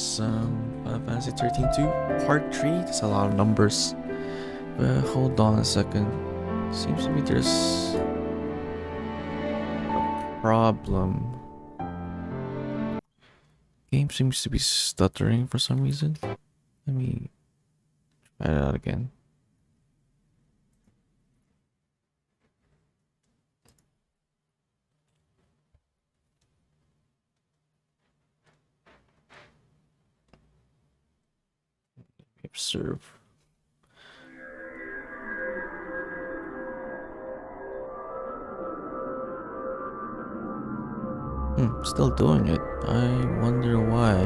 is Final Fantasy 13-2 Part 3. There's a lot of numbers. But hold on a second. Seems to me there's a problem. Game seems to be stuttering for some reason. Let me try it out again. Observe. Still doing it. I wonder why.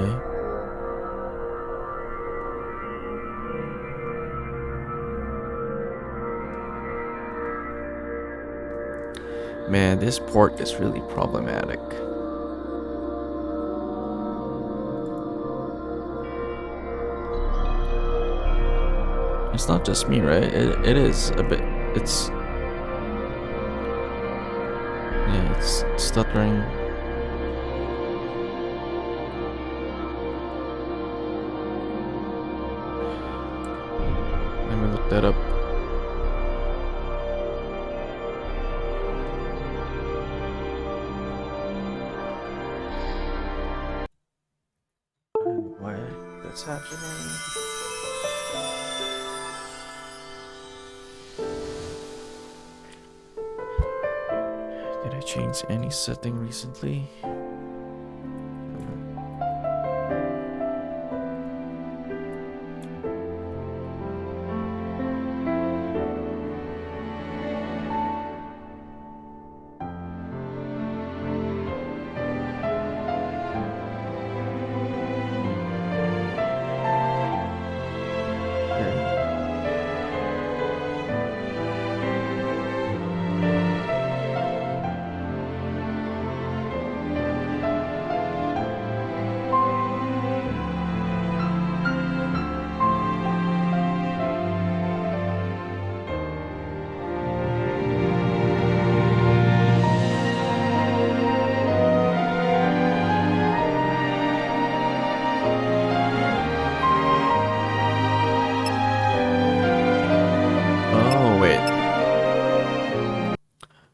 Man, this port is really problematic. It's not just me, right? It is a bit. It's stuttering. Let me look that up. Why that's happening? Did I change any setting recently?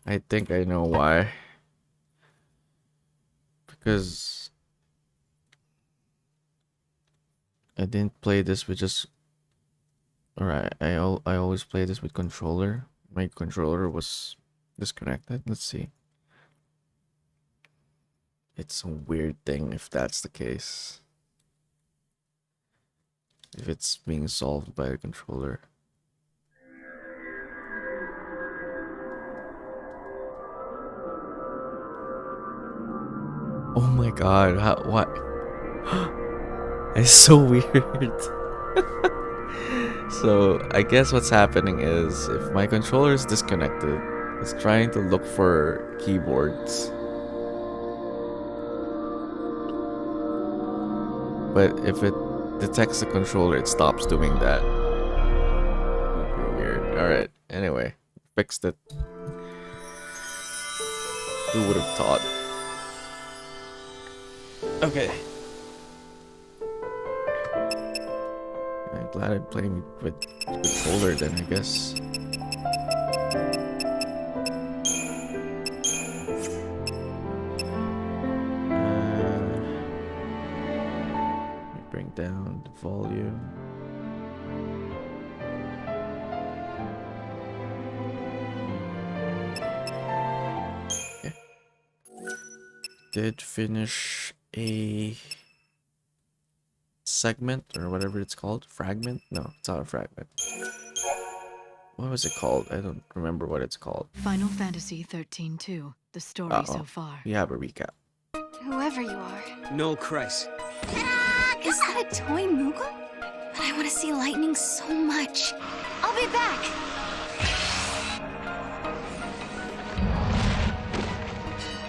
I think I know why. Because I didn't play this with just, or I always play this with controller. My controller was disconnected. Let's see. It's a weird thing if that's the case. If it's being solved by the controller. Oh my god, what? It's so weird. So, I guess what's happening is, if my controller is disconnected, it's trying to look for keyboards. But if it detects the controller, it stops doing that. Weird. Alright, anyway, fixed it. Who would have thought? Okay. I'm glad I'm playing with controller then, I guess. Let me bring down the volume. Okay. Did finish a segment or whatever it's called. Fragment? No, it's not a fragment. What was it called? I don't remember what it's called. Final Fantasy 13-2. The story so far. We have a recap. Whoever you are. No Christ. Is that a toy Moogle? But I want to see lightning so much. I'll be back.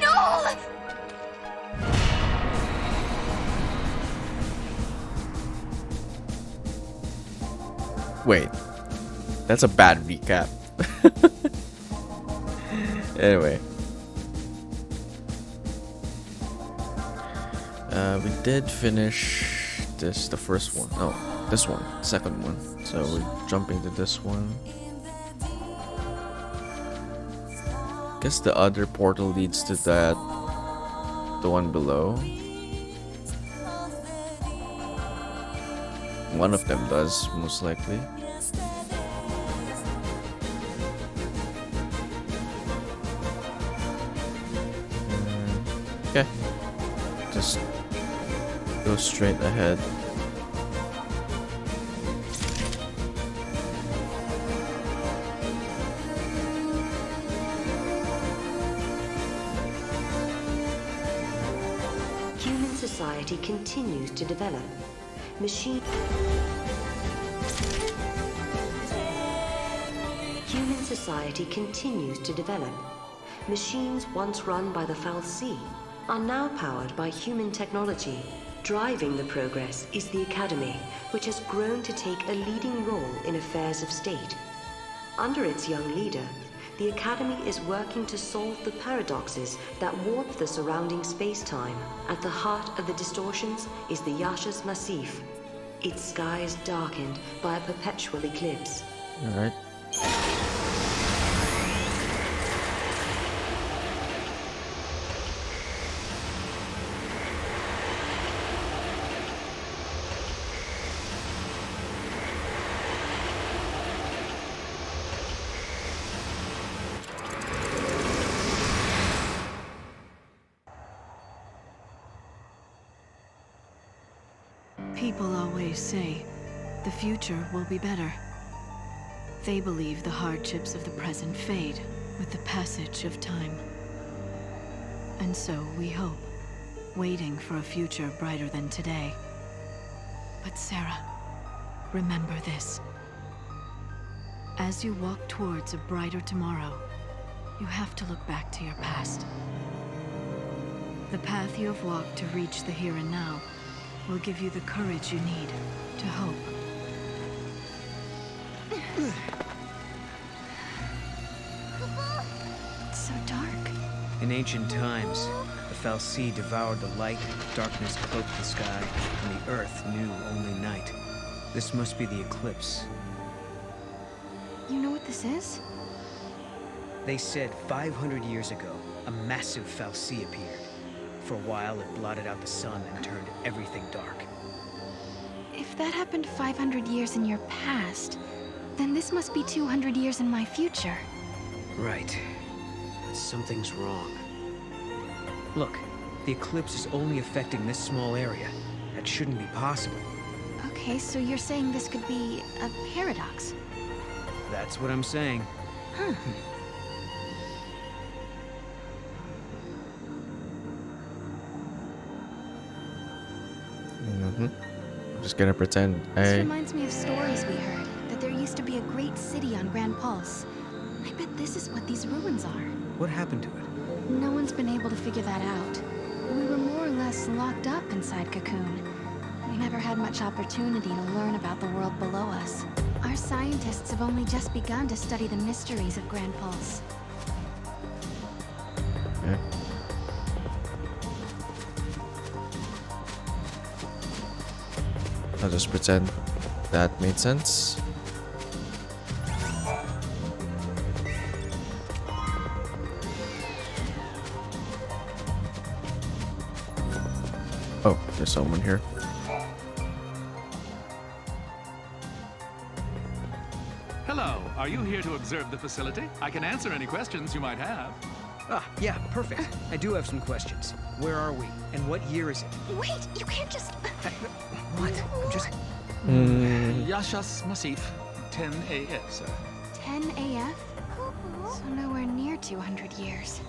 No! Wait, that's a bad recap. Anyway, we did finish this, the first one. No, this one, second one. So we're jumping to this one. Guess the other portal leads to that, the one below. One of them does, most likely. Okay. Just go straight ahead. Human society continues to develop. Human society continues to develop. Machines once run by the XIII are now powered by human technology. Driving the progress is the Academy, which has grown to take a leading role in affairs of state. Under its young leader, the Academy is working to solve the paradoxes that warp the surrounding space-time. At the heart of the distortions is the Yashas Massif, its skies darkened by a perpetual eclipse. All right. People always say the future will be better. They believe the hardships of the present fade with the passage of time. And so we hope, waiting for a future brighter than today. But Sarah, remember this. As you walk towards a brighter tomorrow, you have to look back to your past. The path you have walked to reach the here and now will give you the courage you need to hope. It's so dark. In ancient times, the XIII devoured the light, darkness cloaked the sky, and the earth knew only night. This must be the eclipse. You know what this is? They said 500 years ago, a massive XIII appeared. For a while, it blotted out the sun and turned everything dark. If that happened 500 years in your past, then this must be 200 years in my future. Right. But something's wrong. Look, the eclipse is only affecting this small area. That shouldn't be possible. Okay, so you're saying this could be a paradox? That's what I'm saying. Huh. I'm just gonna pretend This reminds me of stories we heard, that there used to be a great city on Grand Pulse. I bet this is what these ruins are. What happened to it? No one's been able to figure that out. We were more or less locked up inside Cocoon. We never had much opportunity to learn about the world below us. Our scientists have only just begun to study the mysteries of Grand Pulse. Yeah. I'll just pretend that made sense. Oh, there's someone here. Hello, are you here to observe the facility? I can answer any questions you might have. Ah, yeah, perfect. I do have some questions. Where are we? And what year is it? Wait, you can't just... What? I'm just... Yashas Massif, 10 AF, sir. 10 AF? So nowhere near 200 years.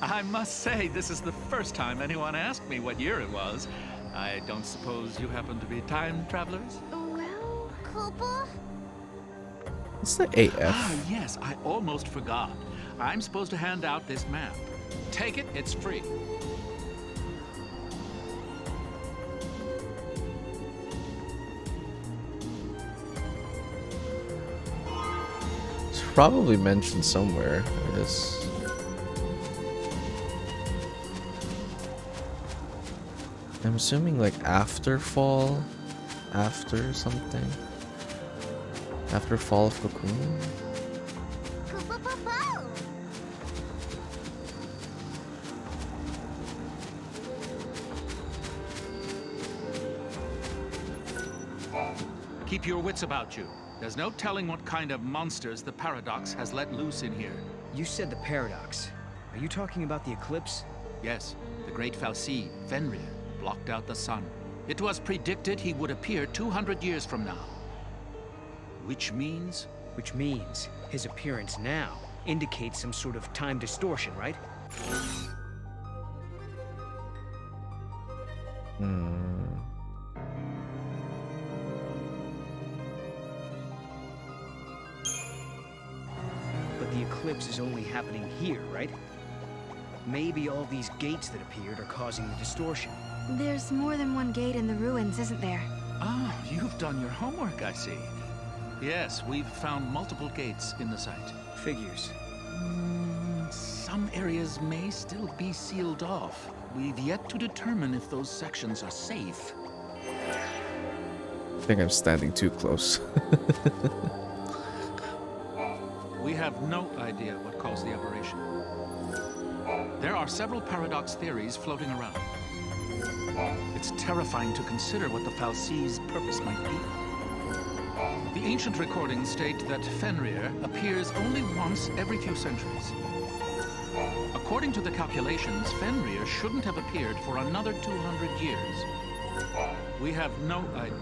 I must say, this is the first time anyone asked me what year it was. I don't suppose you happen to be time travelers? Well... Koopa? What's the AF? Ah, yes, I almost forgot. I'm supposed to hand out this map. Take it, it's free. It's probably mentioned somewhere. This. I'm assuming like after fall, after something, after fall of Cocoon. Keep your wits about you. There's no telling what kind of monsters the Paradox has let loose in here. You said the paradox. Are you talking about the eclipse? Yes, the great Fal'Cie, Fenrir, blocked out the sun. It was predicted he would appear 200 years from now. Which means? Which means his appearance now indicates some sort of time distortion, right? But the eclipse is only happening here, right? Maybe all these gates that appeared are causing the distortion. There's more than one gate in the ruins, isn't there? Ah, you've done your homework, I see. Yes, we've found multiple gates in the site. Figures. Some areas may still be sealed off. We've yet to determine if those sections are safe. I think I'm standing too close. We have no idea what caused the aberration. There are several paradox theories floating around. It's terrifying to consider what the Fal'Cie's purpose might be. The ancient recordings state that Fenrir appears only once every few centuries. According to the calculations, Fenrir shouldn't have appeared for another 200 years. We have no idea.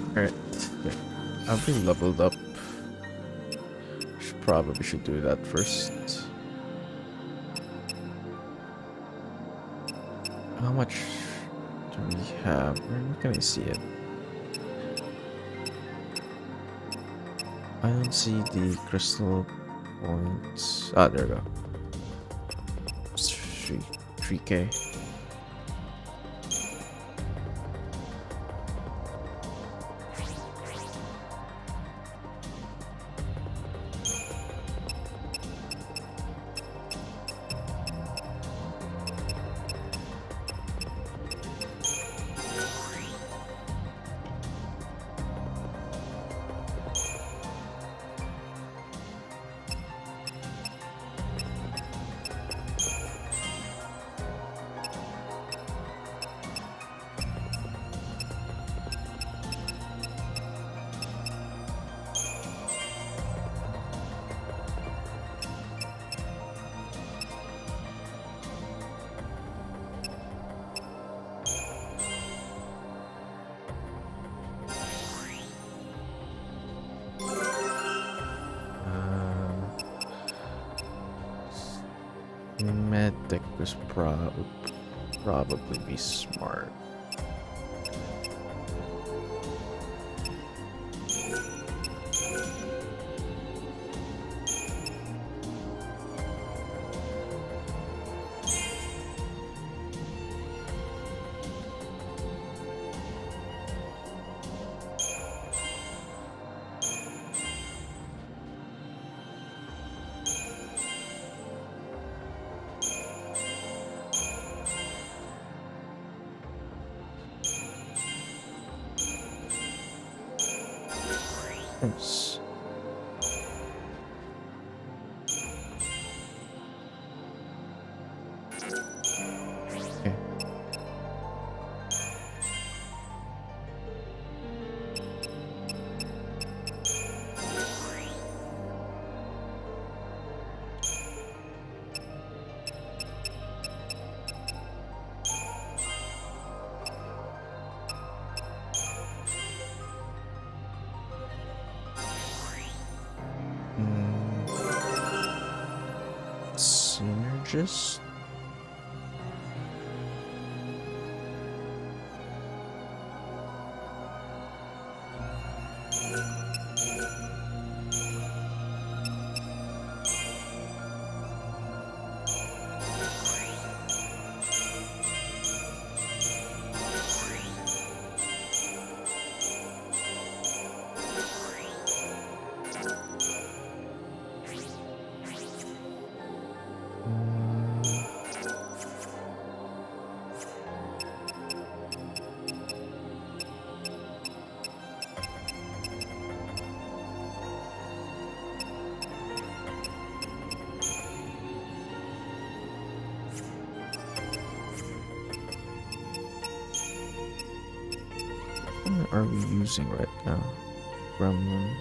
Alright, okay. I've been leveled up. Probably should do that first. How much do we have? Where can I see it? I don't see the crystal points. Ah, there we go. 3K. Medic was probably be smart. Yes. Okay. Synergist? are we using right now? Gremlin.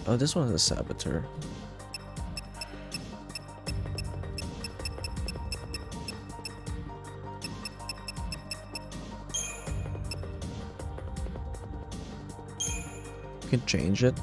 Oh, this one's a saboteur. You can change it.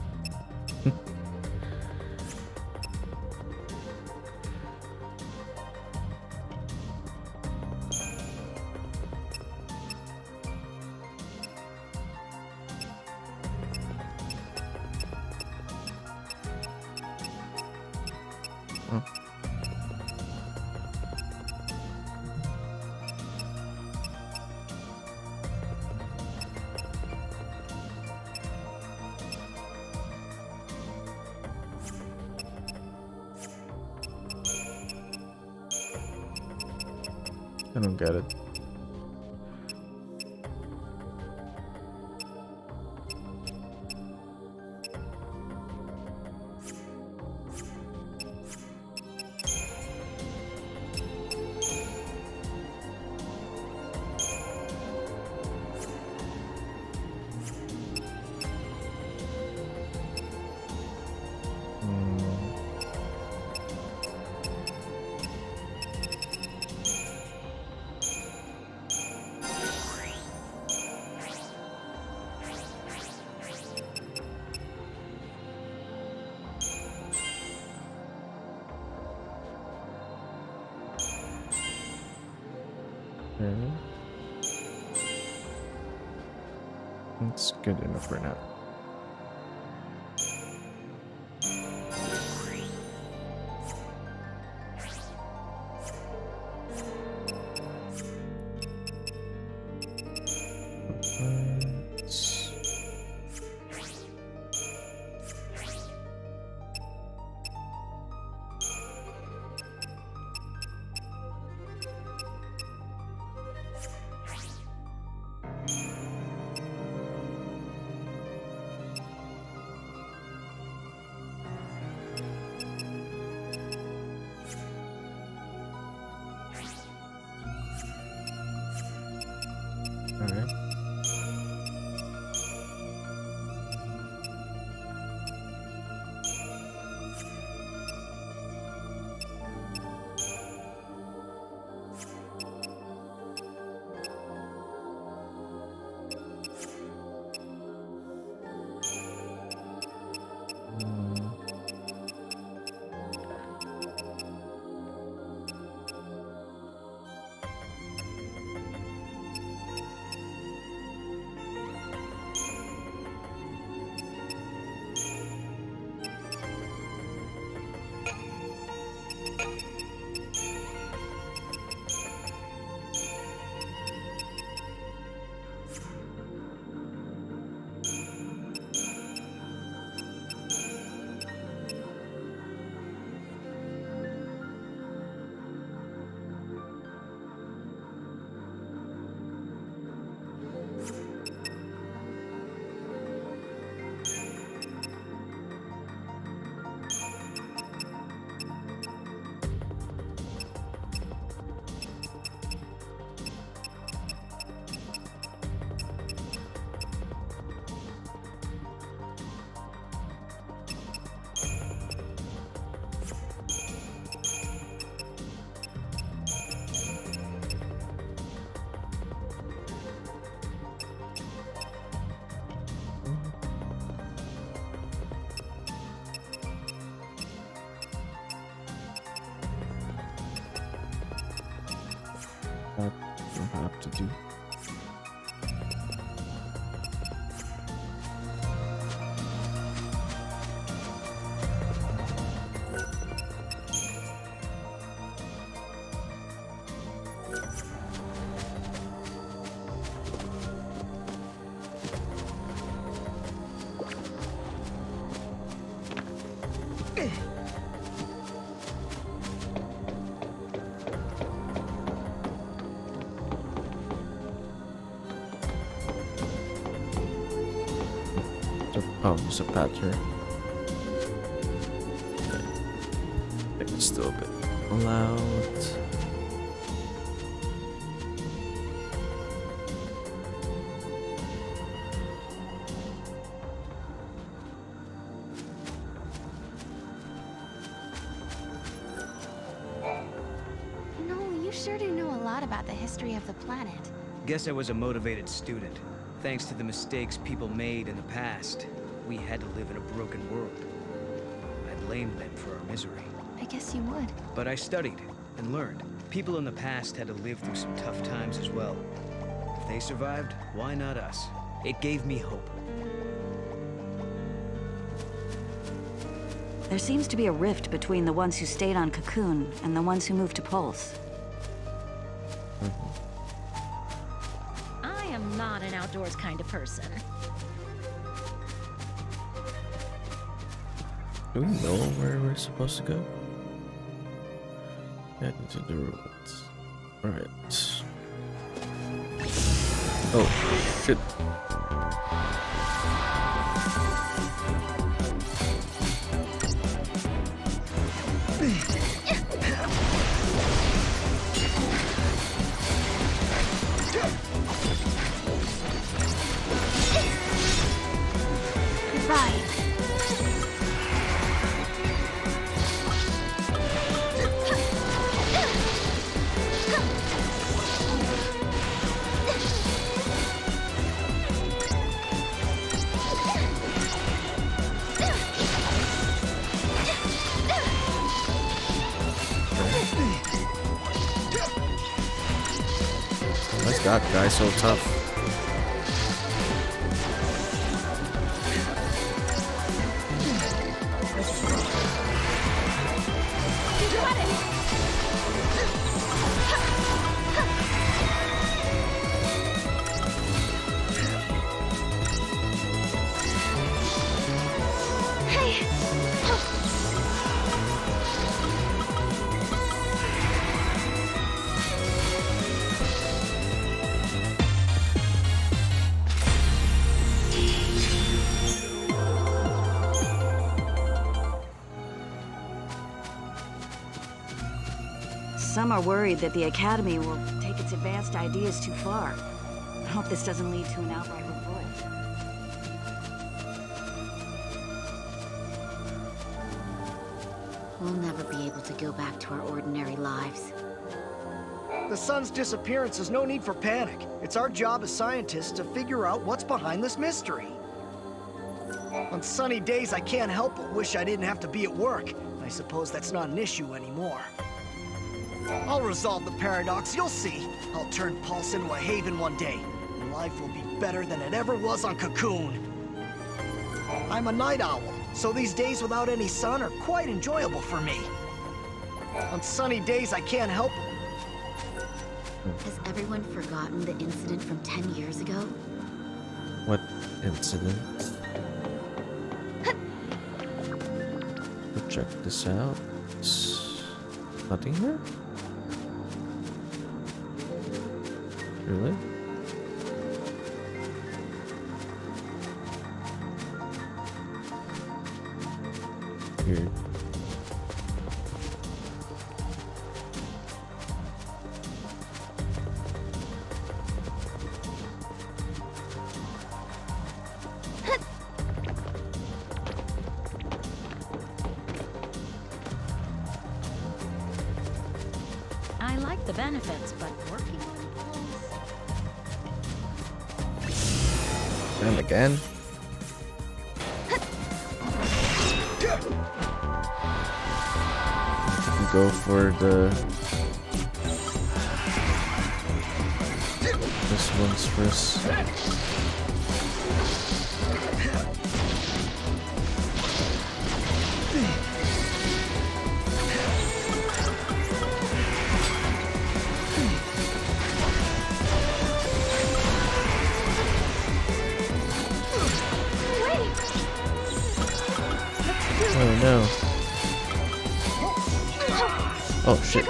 I don't get it. Okay. It's good enough for now. Alright. That you have to do. Oh, there's a pattern. Okay. I think it's still a bit loud. No, you sure do know a lot about the history of the planet. Guess I was a motivated student. Thanks to the mistakes people made in the past, we had to live in a broken world. I blamed them for our misery. I guess you would. But I studied and learned. People in the past had to live through some tough times as well. If they survived, why not us? It gave me hope. There seems to be a rift between the ones who stayed on Cocoon and the ones who moved to Pulse. I am not an outdoors kind of person. Do we know where we're supposed to go? Get into the ruins. Alright. Oh, shit. Goodbye. Why's that guy so tough? Some are worried that the Academy will take its advanced ideas too far. I hope this doesn't lead to an outright revolt. We'll never be able to go back to our ordinary lives. The sun's disappearance is no need for panic. It's our job as scientists to figure out what's behind this mystery. On sunny days, I can't help but wish I didn't have to be at work. I suppose that's not an issue anymore. I'll resolve the paradox, you'll see. I'll turn Pulse into a haven one day. Life will be better than it ever was on Cocoon. I'm a night owl, so these days without any sun are quite enjoyable for me. On sunny days, I can't help Has everyone forgotten the incident from 10 years ago? What incident? Check this out. Nothing here? Really? Weird. I like the benefits, but working on Pulse. And again. Go for this one's first. Oh no. Oh shit.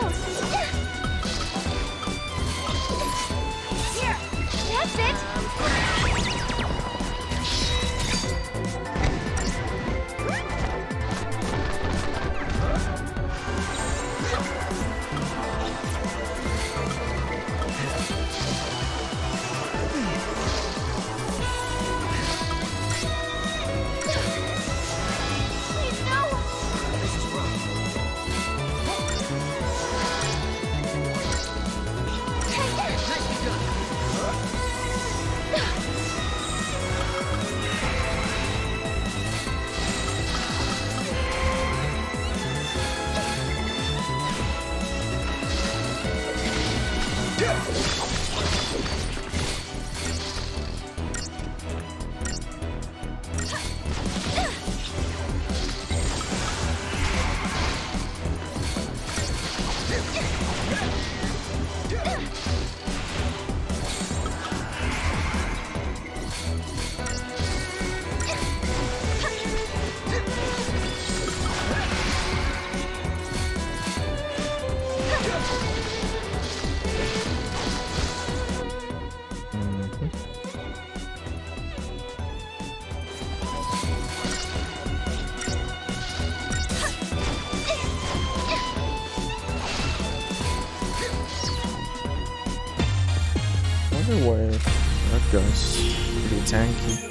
Here, that's it. wire. That guy's pretty tanky.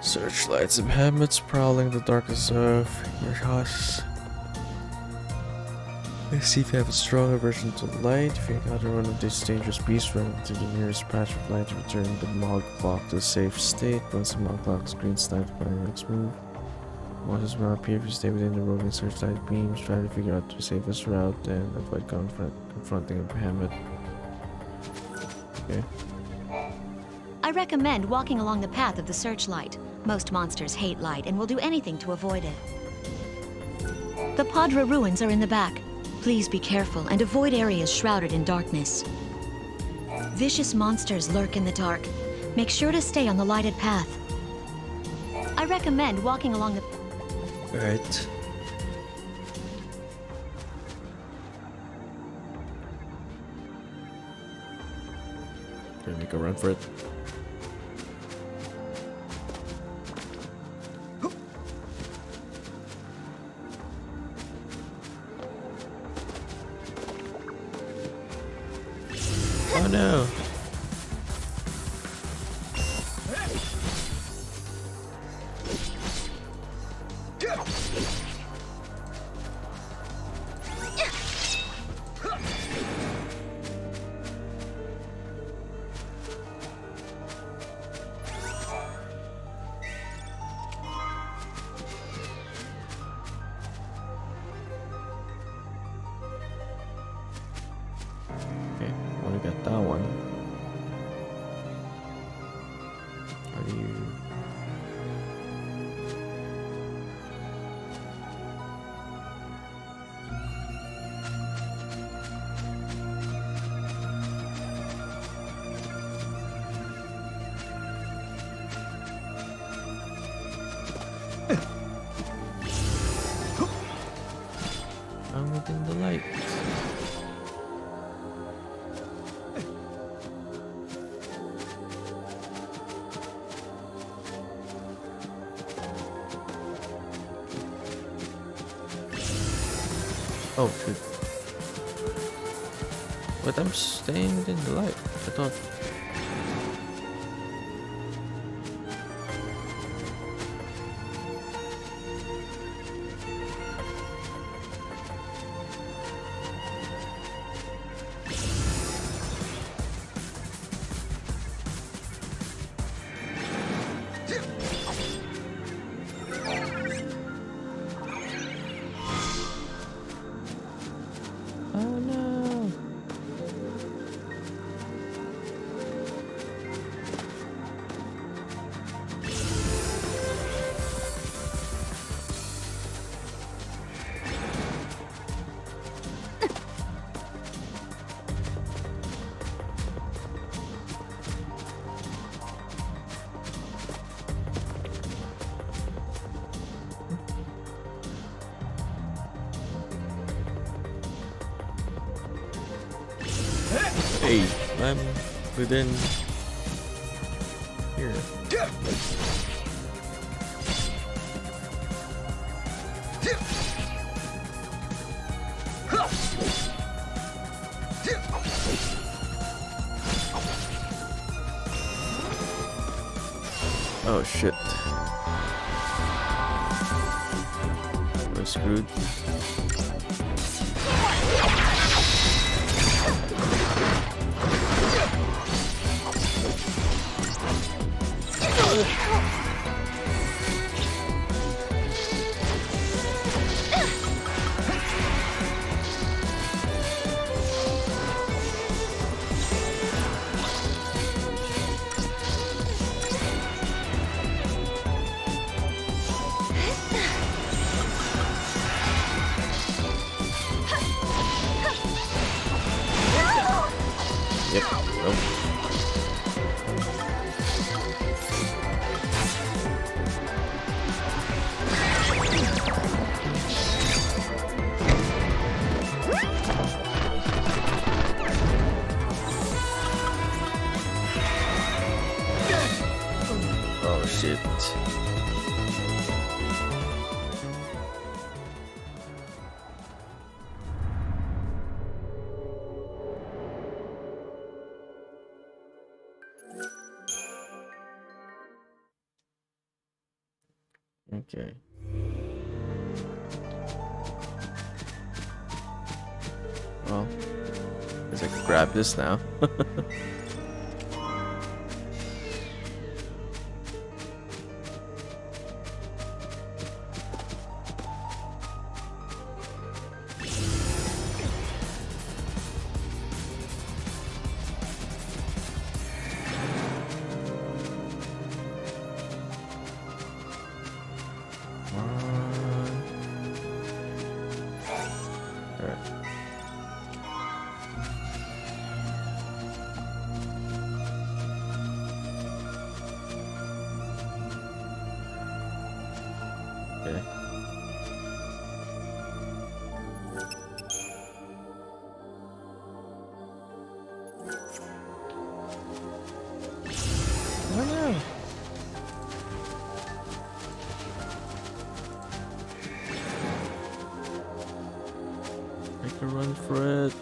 Searchlights and habits prowling the darkness of your house. Let's see if you have a strong aversion to light. If you encounter one of these dangerous beasts, run to the nearest patch of light to return the Mog Clock to a safe state. Once the Mog Clock's green, it's time to plan your next move. Monsters will appear if you stay within the roving searchlight beams. Try to figure out the safest route and avoid confronting a behemoth. Okay. I recommend walking along the path of the searchlight. Most monsters hate light and will do anything to avoid it. The Padra ruins are in the back. Please be careful and avoid areas shrouded in darkness. Vicious monsters lurk in the dark. Make sure to stay on the lighted path. I recommend walking along the... Alright. Gonna make a run for it. Oh no! Okay, only got that one. How do you... I'm within the light. Oh shoot. But I'm staying within the light. I thought... Oh no! Hey, I'm within here. Oh shit. We're screwed. Yep. Nope. Oh shit. Okay. Well, guess I can grab this now. Okay. Oh no. Make a run for it.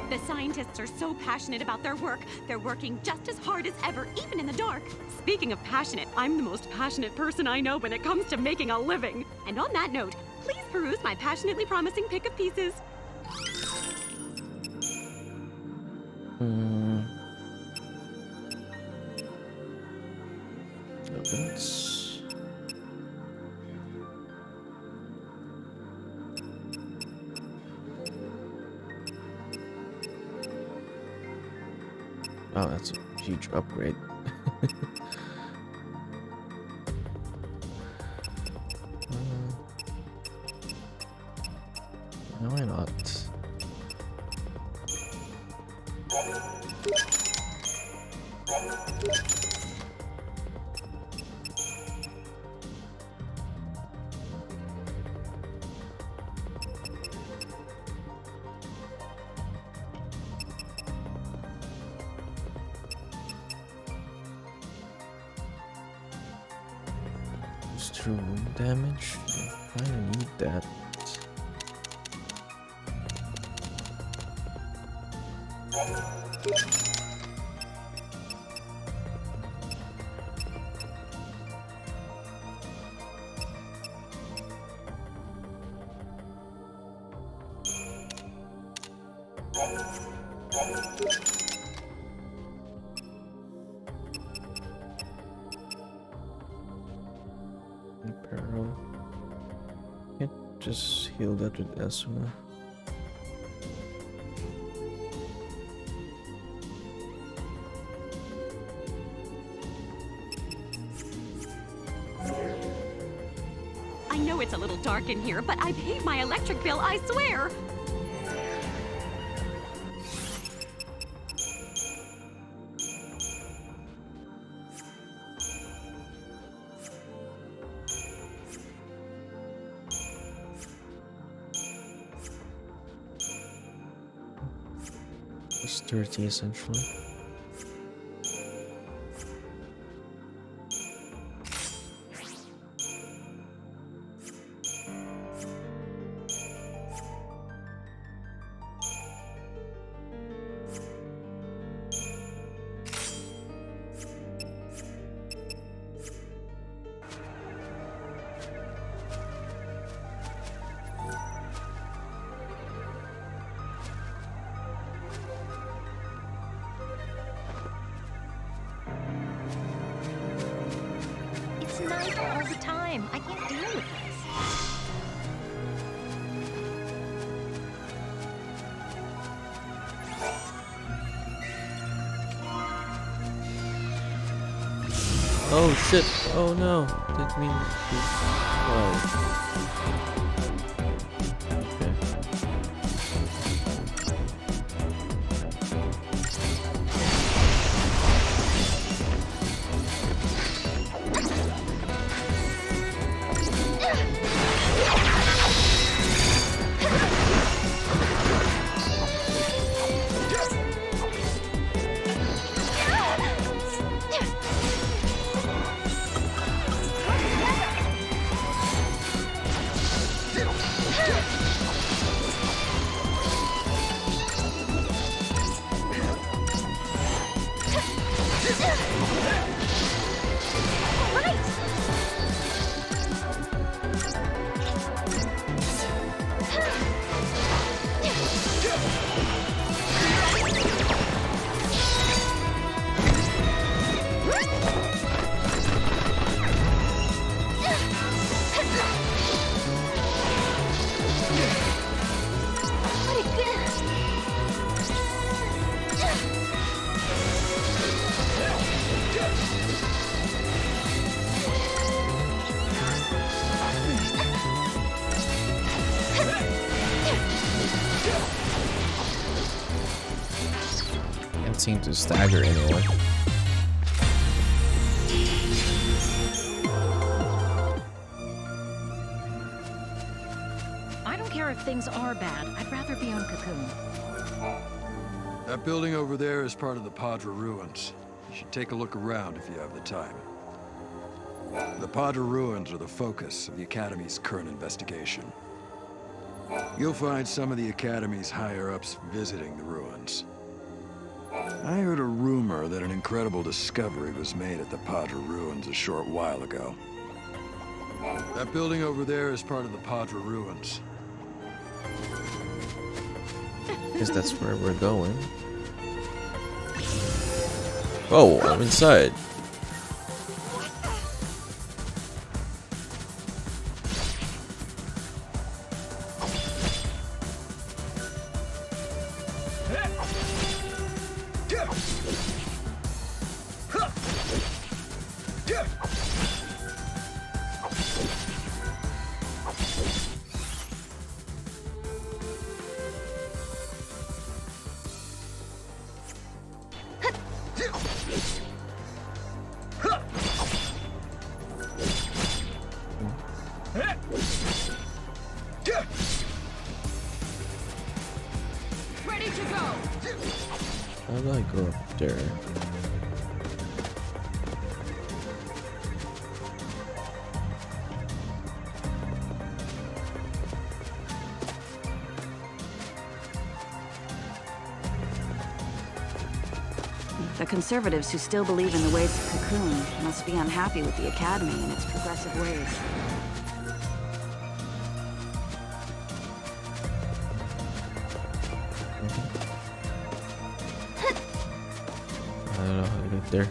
The scientists are so passionate about their work, they're working just as hard as ever, even in the dark. Speaking of passionate, I'm the most passionate person I know when it comes to making a living. And on that note, please peruse my passionately promising pick of pieces. Opens. Wow, that's a huge upgrade. No, why not? True wound damage? I don't need that. Apparel. Can't just heal that with Asuna. I know it's a little dark in here, but I paid my electric bill, I swear! It's dirty, essentially. It's night all the time. I can't deal with this. Oh shit! Oh no! Didn't mean to. Why? Can't seem to stagger anyone. I don't care if things are bad. I'd rather be on Cocoon. That building over there is part of the Padre ruins. You should take a look around if you have the time. The Padre ruins are the focus of the Academy's current investigation. You'll find some of the Academy's higher-ups visiting the ruins. I heard a rumor that an incredible discovery was made at the Padre ruins a short while ago. That building over there is part of the Padre ruins. Guess that's where we're going. Oh, I'm inside. Ready to go. How do I go up there? The conservatives who still believe in the ways of Cocoon must be unhappy with the Academy and its progressive ways. I don't know how to get there.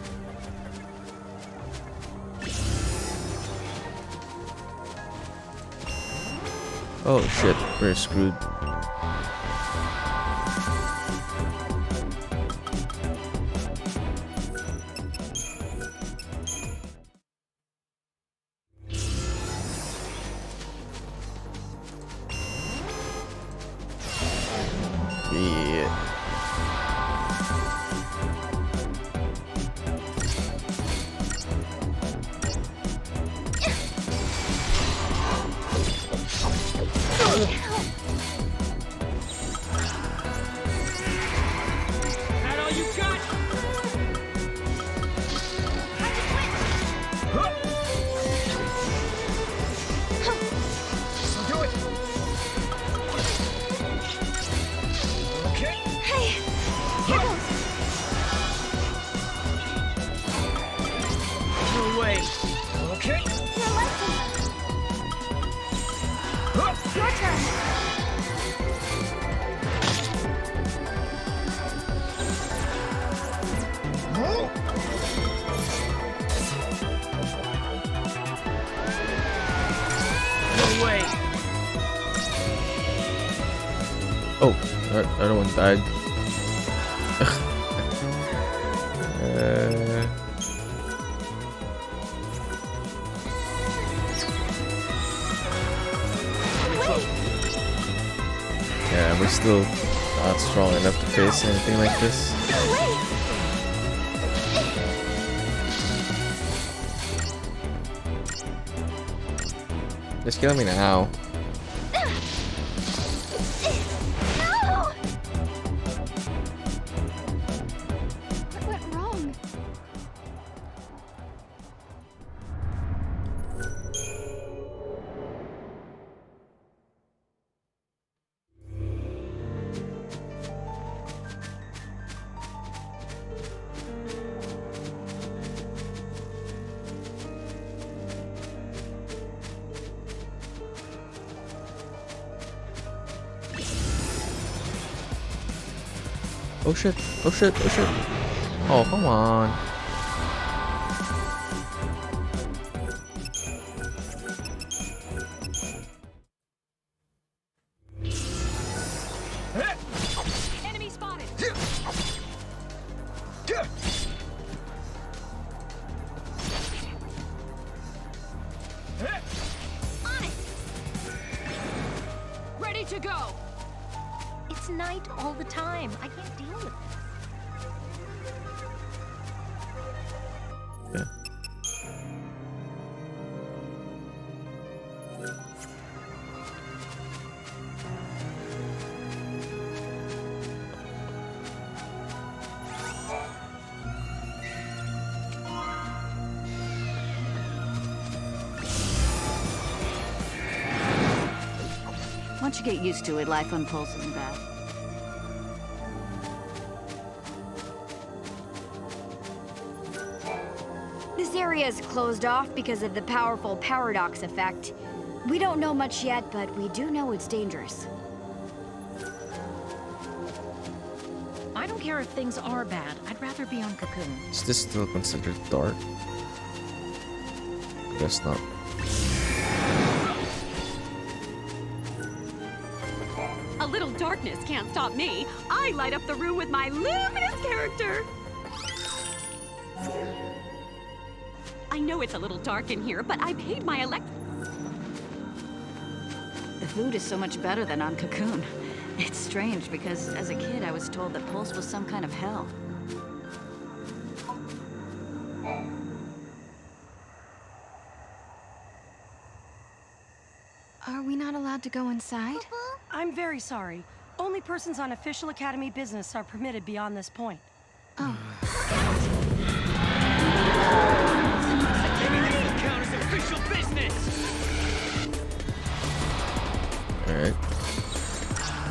Oh shit, we're screwed. Yeah. That all you got? I'll do it. Okay. Hey, here goes. No way. Okay. Your lesson. Your turn. No way. Oh, other one died. Yeah, we're still not strong enough to face anything like this. Just kill me now. No! What went wrong? Oh shit, oh shit, oh shit. Oh, come on. Enemy spotted. On it. Ready to go. It's night all the time. I can't deal with this. Once you get used to it, life on Pulse isn't bad. This area is closed off because of the powerful paradox effect. We don't know much yet, but we do know it's dangerous. I don't care if things are bad. I'd rather be on Cocoon. Is this still considered dark? Guess not. A little darkness can't stop me. I light up the room with my luminous character. I know it's a little dark in here, but I paid my The food is so much better than on Cocoon. It's strange because as a kid I was told that Pulse was some kind of hell. Are we not allowed to go inside? I'm very sorry. Only persons on official Academy business are permitted beyond this point. Oh. Count as official business. Alright.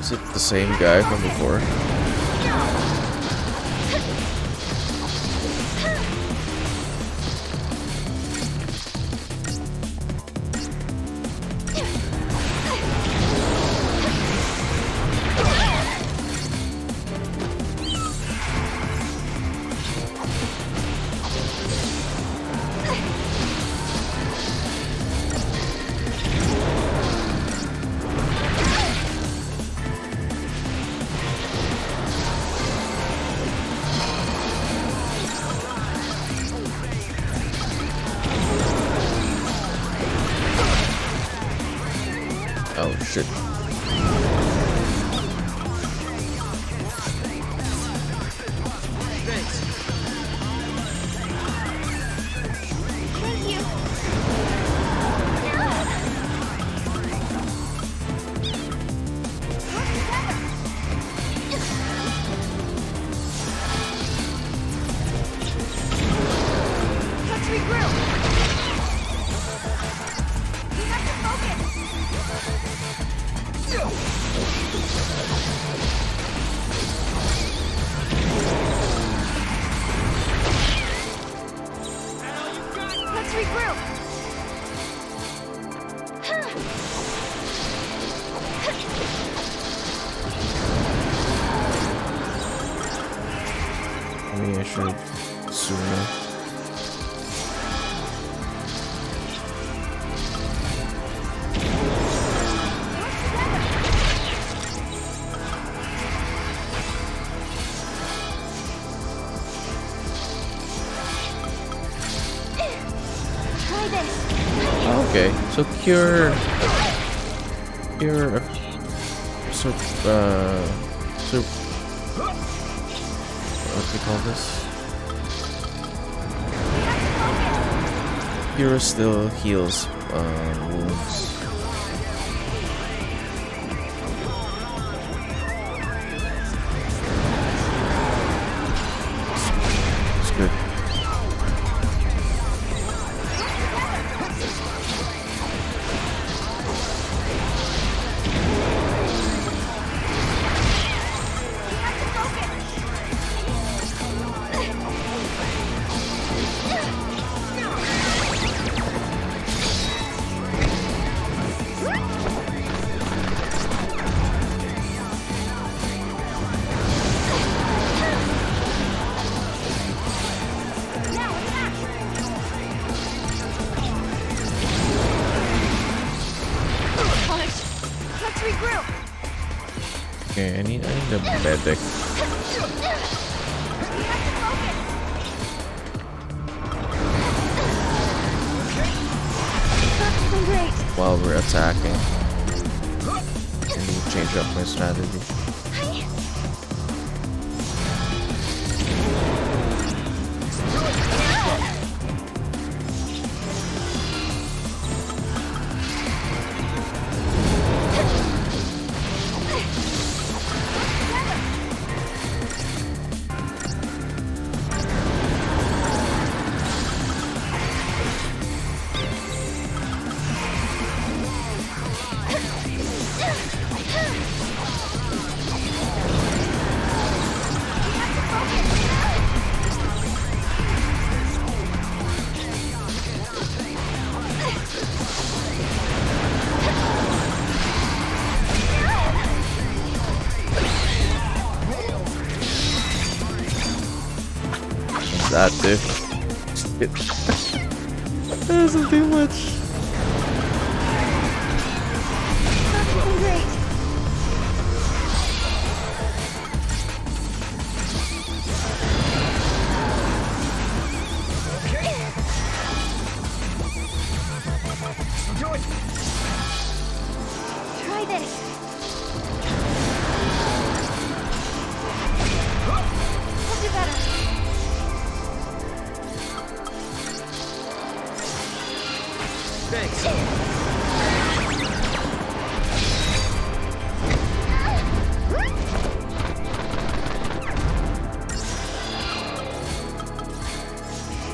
Is it the same guy from before? Oh shit. Maybe I should sooner. Okay, so cure, so what do you call this? Cure still heals wounds. It's good. Okay, I need a medic. While we're attacking, I need to change up my strategy. That too. That doesn't do much. Great. Do it. Try this. We'll do better. Thanks.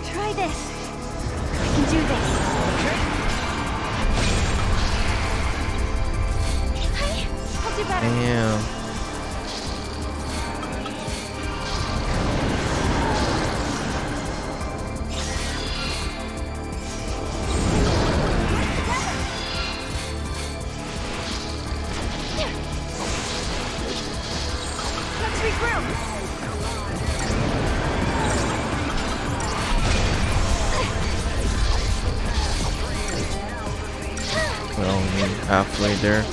Try this. I can do this. I'll do better. Damn. Let's regroup. We're only halfway there.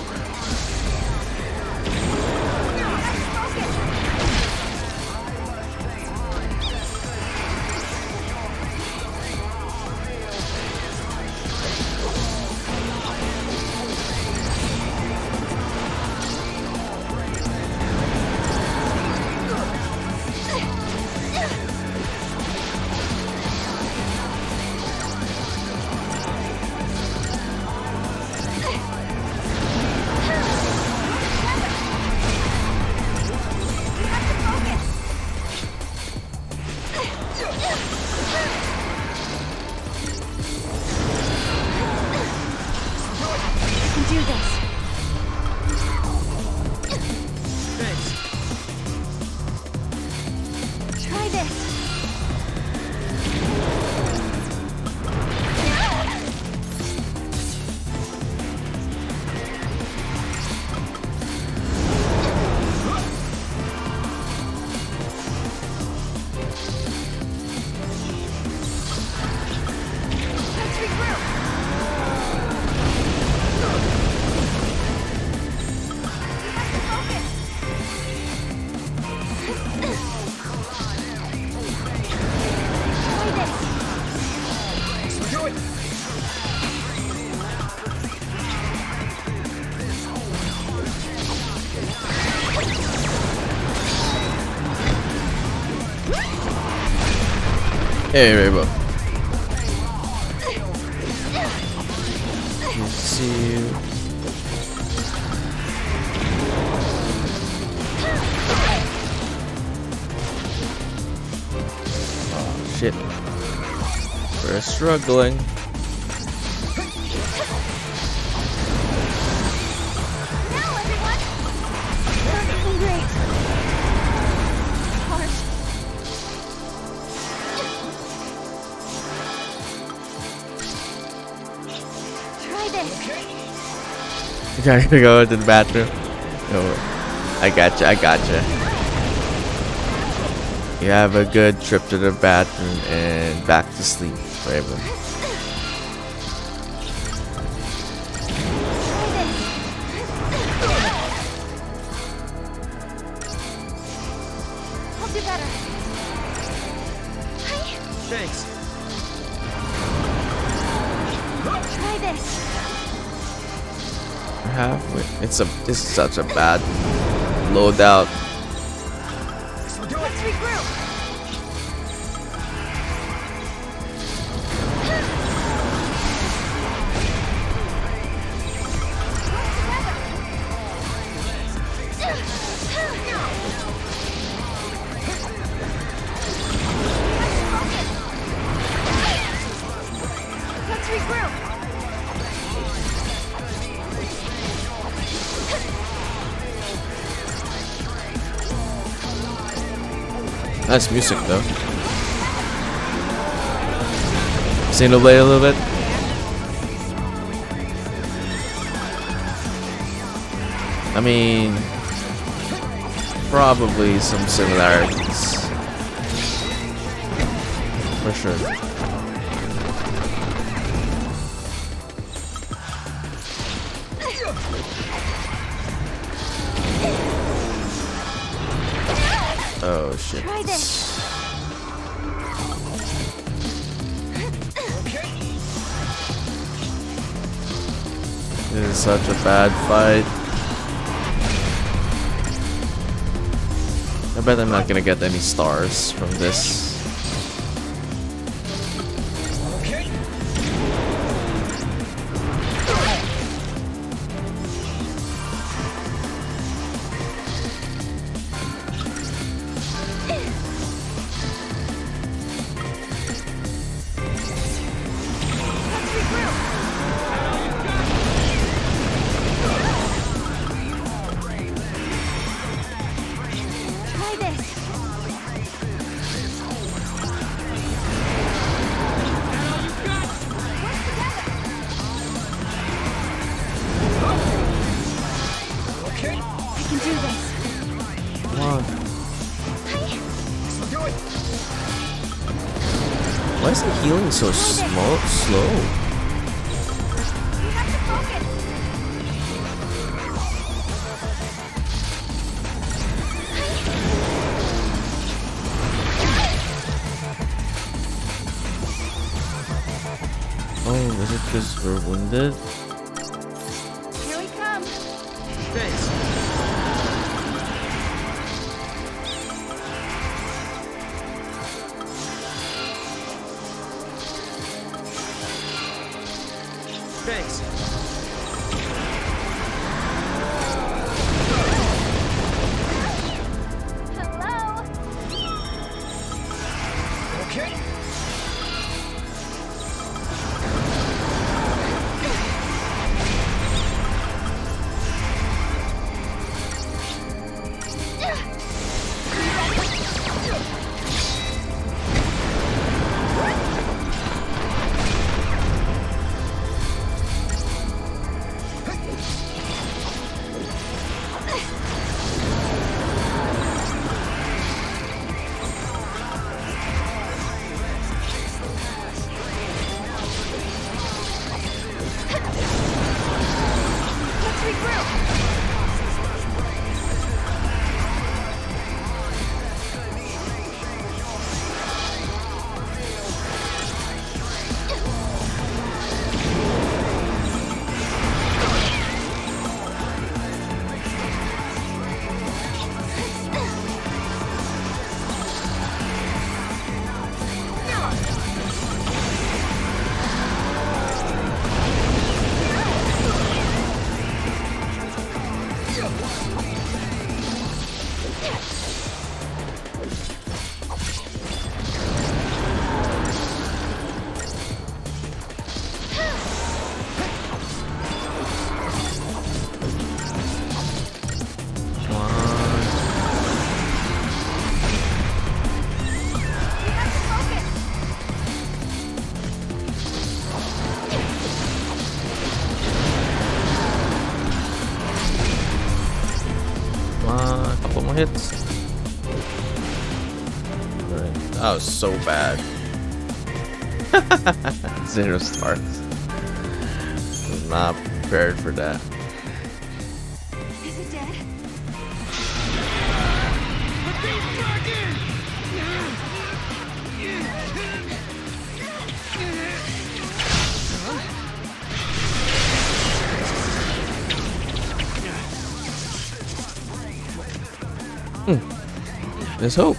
I can do this. Thanks. Try this. Let's regroup. Try this. Do it. Hey, Rainbow. See you. Oh shit. We're struggling. Now, everyone! You're doing great. Harsh. Try this. You gotta go to the bathroom. No, I gotcha. I gotcha. You have a good trip to the bathroom and back to sleep, Rainbow. I'll do better. Thanks. Try this. Halfway. It's such a bad loadout. Let's regroup. Let's regroup. Nice music though. Xenoblade a little bit. I mean, probably some similarities. for sure. Oh shit. Try this. This is such a bad fight. I bet I'm not gonna get any stars from this. Why is the healing so slow? Oh, is it because we're wounded? Here we come. Thanks. Thanks. Hello. Okay. A couple more hits. Alright. That was so bad. 0 stars. Was not prepared for that. Is it dead? There's hope.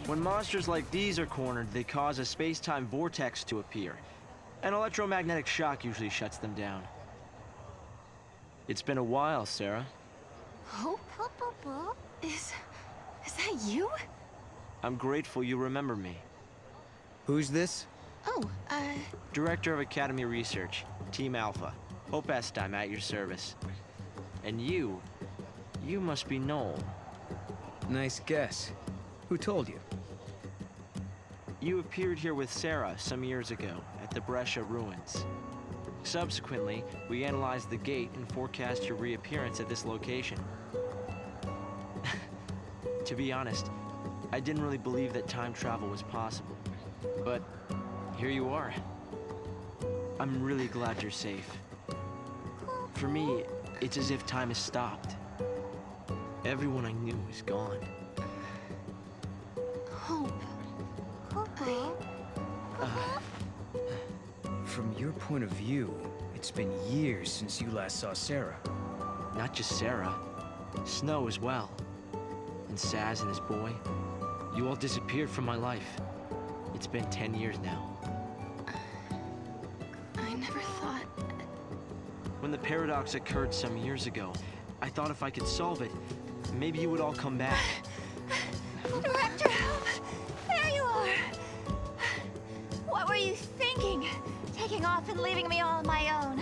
When monsters like these are cornered, they cause a space-time vortex to appear. An electromagnetic shock usually shuts them down. It's been a while, Sarah. Hope? Is that you? I'm grateful you remember me. Who's this? Oh, Director of Academy Research, Team Alpha. Hope Est, I'm at your service. And you must be Noel. Nice guess. Who told you? You appeared here with Sarah some years ago at the Brescia ruins. Subsequently, we analyzed the gate and forecast your reappearance at this location. To be honest, I didn't really believe that time travel was possible. But here you are. I'm really glad you're safe. For me, it's as if time has stopped. Everyone I knew is gone. Hope. From your point of view, it's been years since you last saw Sarah. Not just Sarah, Snow as well. And Saz and his boy. You all disappeared from my life. It's been 10 years now. I never thought... When the paradox occurred some years ago, I thought if I could solve it, maybe you would all come back. Director, there you are! What were you thinking? Taking off and leaving me all on my own?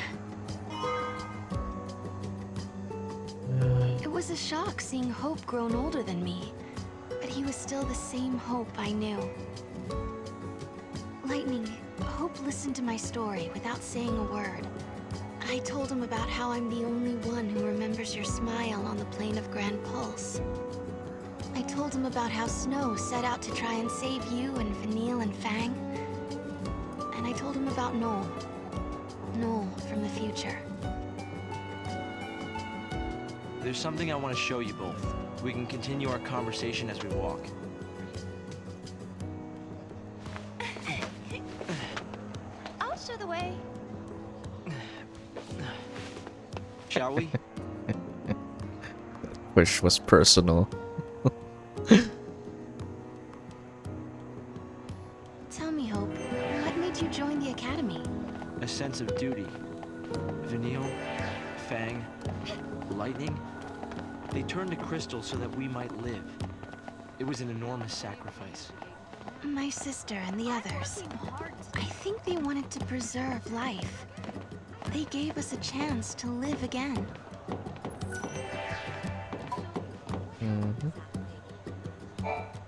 It was a shock seeing Hope grown older than me. But he was still the same Hope I knew. Lightning, Hope listened to my story without saying a word. I told him about how I'm the only one who remembers your smile on the plane of Grand Pulse. I told him about how Snow set out to try and save you and Vanille and Fang. And I told him about Noel. Noel from the future. There's something I want to show you both. We can continue our conversation as we walk. I'll show the way. Shall we? Wish was personal. Tell me, Hope, what made you join the Academy? A sense of duty. Vanille, Fang, Lightning, they turned to Crystal so that we might live. It was an enormous sacrifice. My sister and the others. I think they wanted to preserve life. They gave us a chance to live again.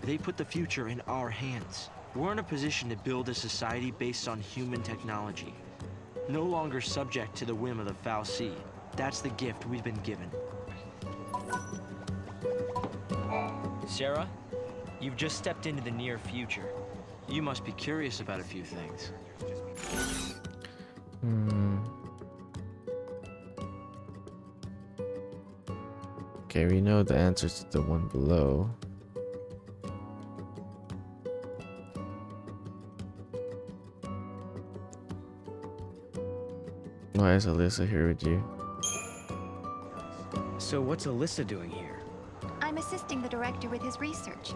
They put the future in our hands. We're in a position to build a society based on human technology. No longer subject to the whim of the Foul Sea. That's the gift we've been given. Sarah, you've just stepped into the near future. You must be curious about a few things. Okay, we know the answer to the one below. Why is Alyssa here with you? So what's Alyssa doing here? I'm assisting the director with his research.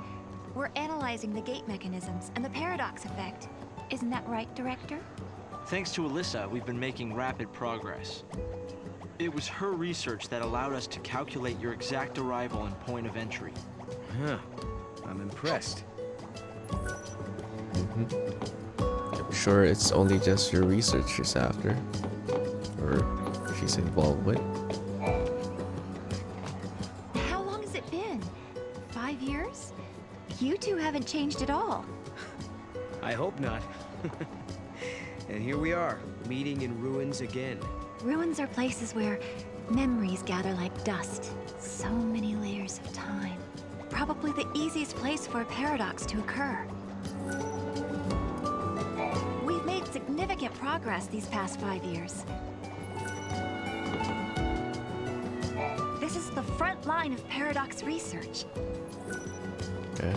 We're analyzing the gate mechanisms and the paradox effect. Isn't that right, Director? Thanks to Alyssa, we've been making rapid progress. It was her research that allowed us to calculate your exact arrival and point of entry. Huh. I'm impressed. I'm sure it's only just your research she's after. Or she's involved with. How long has it been? 5 years? You two haven't changed at all. I hope not. And here we are, meeting in ruins again. Ruins are places where memories gather like dust. So many layers of time. Probably the easiest place for a paradox to occur. We've made significant progress these past 5 years. This is the front line of paradox research. Okay.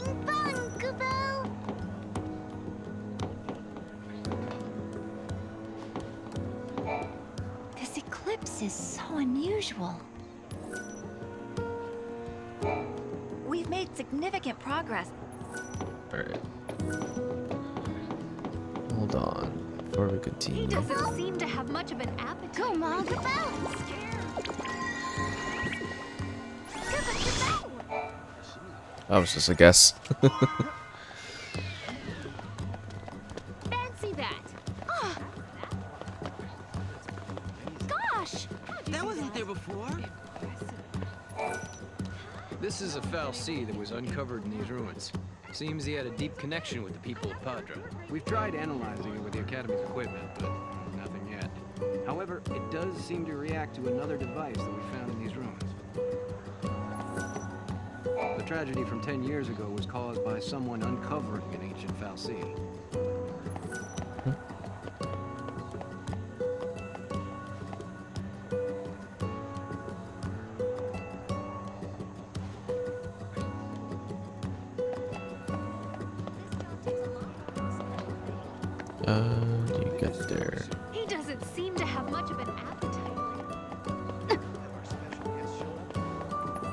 Bing bong, Kubo! This eclipse is so unusual. We've made significant progress. Alright. Hold on. Before we continue. He doesn't seem to have much of an appetite. Go, Mom, Kubo! That was just a guess. Fancy that! Oh. Gosh! That wasn't there before. This is a Foul Sea that was uncovered in these ruins. Seems he had a deep connection with the people of Padra. We've tried analyzing it with the Academy's equipment, but nothing yet. However, it does seem to react to another device that we found in these ruins. The tragedy from 10 years ago was caused by someone uncovering an ancient fal'Cie. Do you get there? He doesn't seem to have much of an appetite.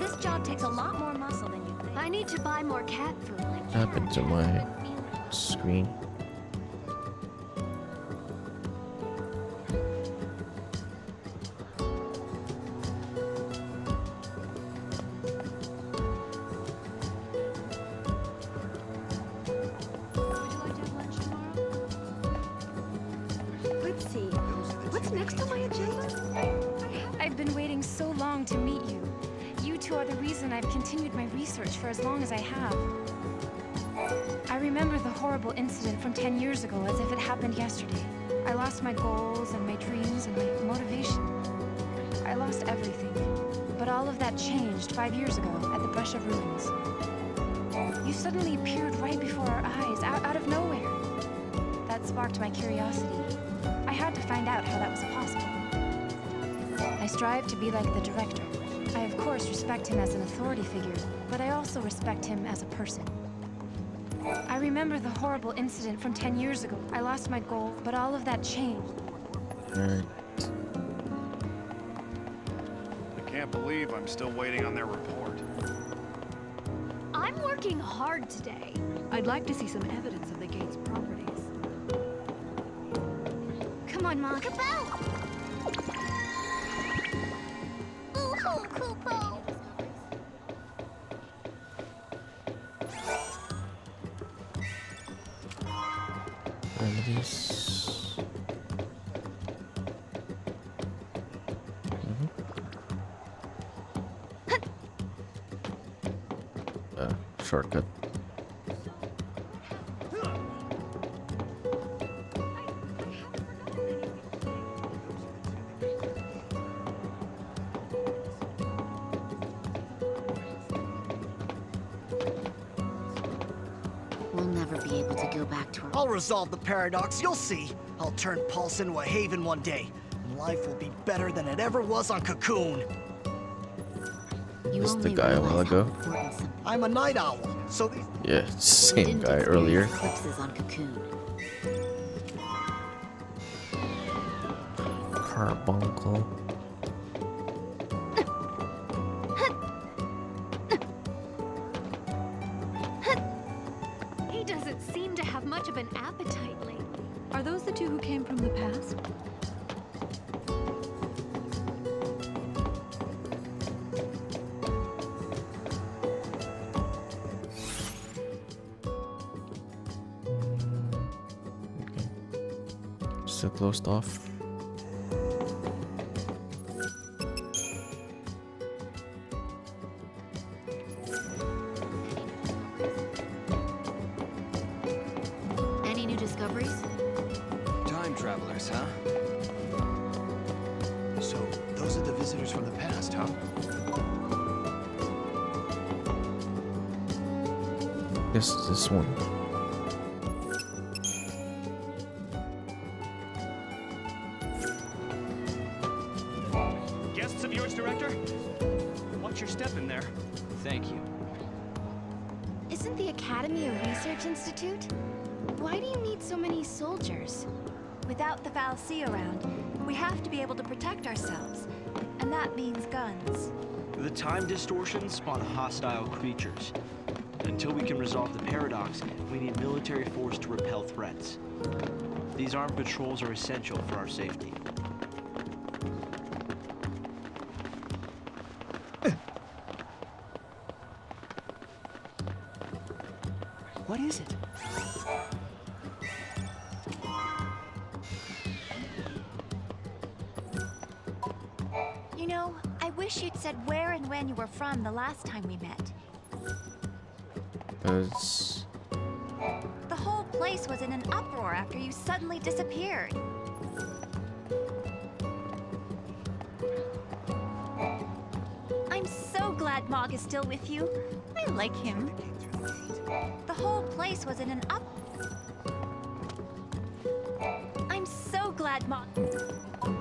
This job takes a lot more muscle than you think. I need to buy more cat food. What happened to my screen? Let's see. What's next on my agenda? I've been waiting so long to meet you. You two are the reason I've continued my research for as long as I have. I remember the horrible incident from 10 years ago as if it happened yesterday. I lost my goals and my dreams and my motivation. I lost everything. But all of that changed 5 years ago at the Brush of Ruins. You suddenly appeared right before our eyes, out of nowhere. That sparked my curiosity. I had to find out how that was possible. I strive to be like the director. I of course respect him as an authority figure, but I also respect him as a person. I remember the horrible incident from 10 years ago. I lost my goal, but all of that changed. Alright. I can't believe I'm still waiting on their report. I'm working hard today. I'd like to see some evidence of the gate's properties. Come on, Mog. Ooh, Kupo! Remedies. Shortcut. We'll never be able to go back to our... I'll resolve the paradox, you'll see. I'll turn Pulse into a haven one day, and life will be better than it ever was on Cocoon. Is the guy a while ago? I'm a night owl, so these... Yeah, same guy earlier. Eclipses on Cocoon. Carbuncle. He doesn't seem to have much of an appetite lately. Are those the two who came from the past? Still closed off. Any new discoveries? Time travelers, huh? So, those are the visitors from the past, huh? Guess this one. Guests of yours, Director? Watch your step in there. Thank you. Isn't the Academy a research institute? Why do you need so many soldiers? Without the fal'Cie around, we have to be able to protect ourselves. And that means guns. The time distortions spawn hostile creatures. Until we can resolve the paradox, we need military force to repel threats. These armed patrols are essential for our safety. What is it? You know, I wish you'd said where and when you were from the last time we met. The whole place was in an uproar after you suddenly disappeared. I'm so glad Mog is still with you. I like him. The whole place was in an up. I'm so glad Mom.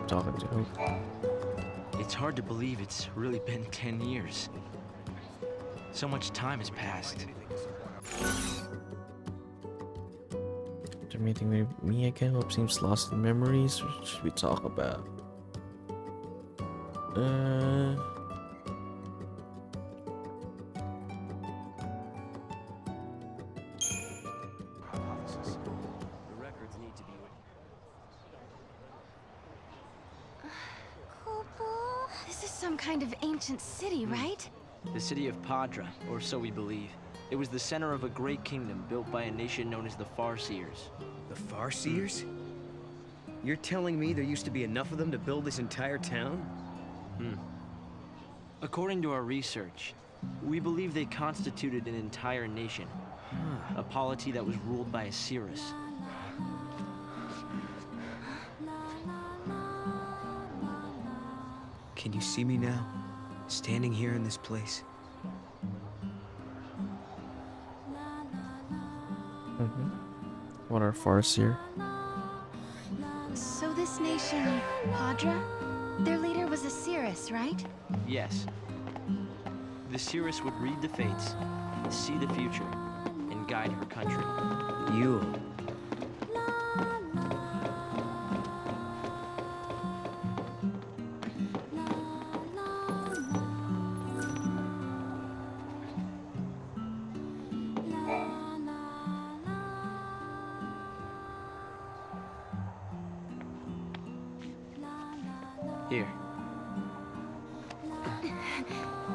Talking to him. It's hard to believe it's really been 10 years. So much time has passed. After meeting me again, hope seems lost in memories. What should we talk about? This is some kind of ancient city, right? The city of Padra, or so we believe. It was the center of a great kingdom built by a nation known as the Farseers. The Farseers? You're telling me there used to be enough of them to build this entire town? According to our research, we believe they constituted an entire nation. A polity that was ruled by a Cirrus. Can you see me now? Standing here in this place? What are Farseer? So this nation, Padra, their leader was a Cirrus, right? Yes. The Cirrus would read the fates, see the future, and guide her country. You. Here.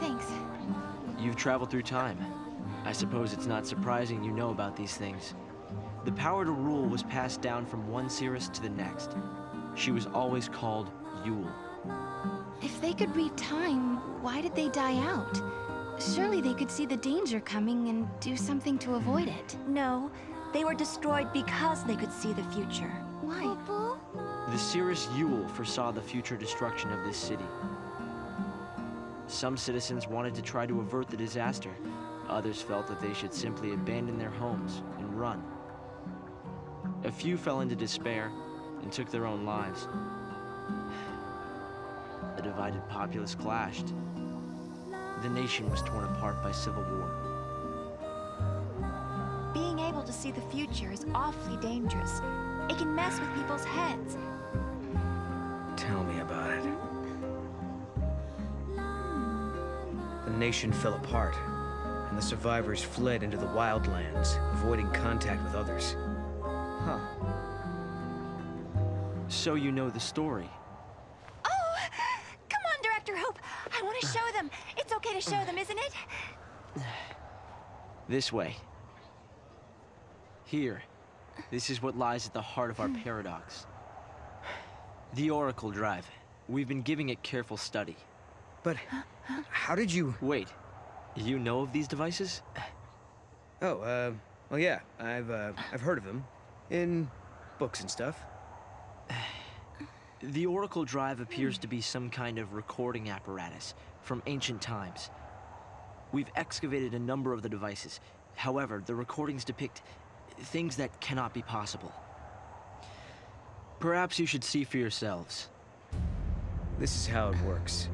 Thanks. You've traveled through time. I suppose it's not surprising you know about these things. The power to rule was passed down from one Cirrus to the next. She was always called Yule. If they could read time, why did they die out? Surely they could see the danger coming and do something to avoid it. No, they were destroyed because they could see the future. Why? The Cirrus Yule foresaw the future destruction of this city. Some citizens wanted to try to avert the disaster. Others felt that they should simply abandon their homes and run. A few fell into despair and took their own lives. The divided populace clashed. The nation was torn apart by civil war. Being able to see the future is awfully dangerous. It can mess with people's heads. Tell me about it. The nation fell apart, and the survivors fled into the wildlands, avoiding contact with others. Huh. So you know the story. Oh! Come on, Director Hope! I want to show them! It's okay to show them, isn't it? This way. Here. This is what lies at the heart of our paradox. The Oracle Drive. We've been giving it careful study. But how did you... Wait. You know of these devices? Oh, well, yeah. I've heard of them. In books and stuff. The Oracle Drive appears to be some kind of recording apparatus from ancient times. We've excavated a number of the devices. However, the recordings depict things that cannot be possible. Perhaps you should see for yourselves. This is how it works.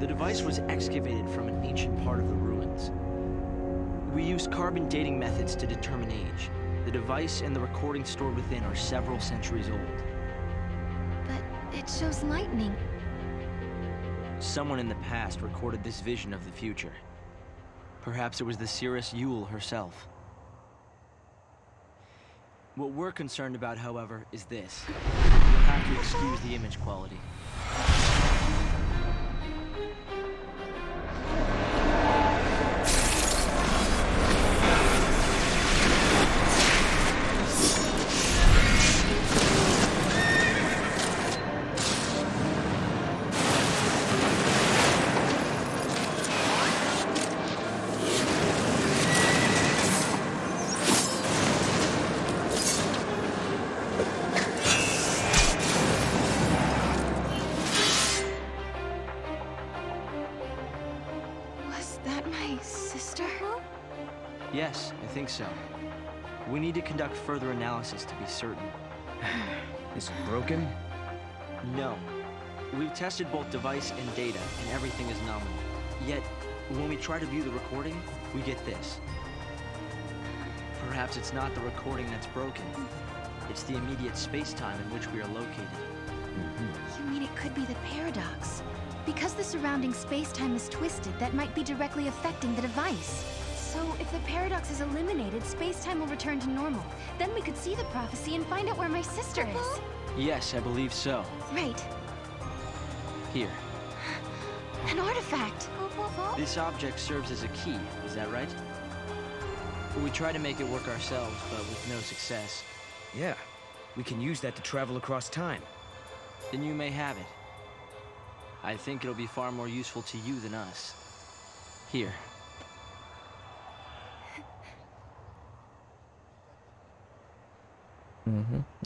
The device was excavated from an ancient part of the ruins. We use carbon dating methods to determine age. The device and the recording stored within are several centuries old. But it shows lightning. Someone in the past recorded this vision of the future. Perhaps it was the seeress Yule herself. What we're concerned about, however, is this. You'll have to excuse the image quality. Yes, I think so. We need to conduct further analysis to be certain. Is it broken? No. We've tested both device and data, and everything is nominal. Yet, when we try to view the recording, we get this. Perhaps it's not the recording that's broken. It's the immediate space-time in which we are located. You mean it could be the paradox? Because the surrounding space-time is twisted, that might be directly affecting the device. So, if the paradox is eliminated, space-time will return to normal. Then we could see the prophecy and find out where my sister is. Yes, I believe so. Right. Here. An artifact. This object serves as a key, is that right? We try to make it work ourselves, but with no success. Yeah, we can use that to travel across time. Then you may have it. I think it'll be far more useful to you than us. Here.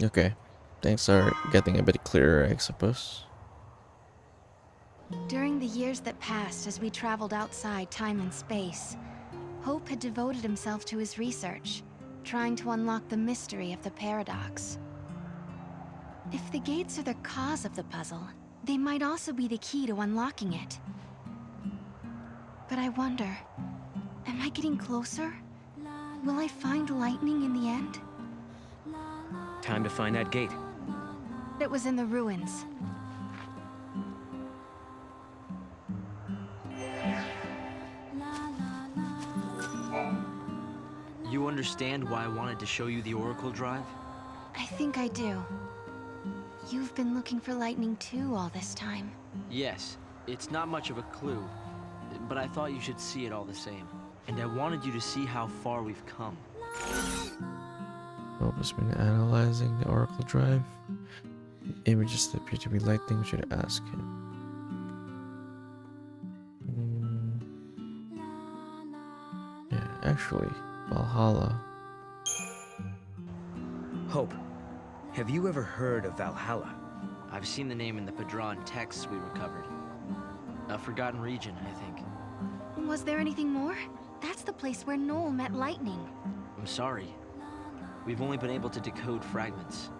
Okay. Things are getting a bit clearer, I suppose. During the years that passed as we traveled outside time and space, Hope had devoted himself to his research, trying to unlock the mystery of the paradox. If the gates are the cause of the puzzle, they might also be the key to unlocking it. But I wonder, am I getting closer? Will I find lightning in the end? Time to find that gate. It was in the ruins. You understand why I wanted to show you the Oracle Drive? I think I do. You've been looking for lightning too all this time. Yes, it's not much of a clue, but I thought you should see it all the same. And I wanted you to see how far we've come. Hope has been analyzing the Oracle Drive. The images that appear to be lightning should ask him. Yeah, actually, Valhalla. Hope, have you ever heard of Valhalla? I've seen the name in the Padron texts we recovered. A forgotten region, I think. Was there anything more? That's the place where Noel met lightning. I'm sorry. We've only been able to decode fragments.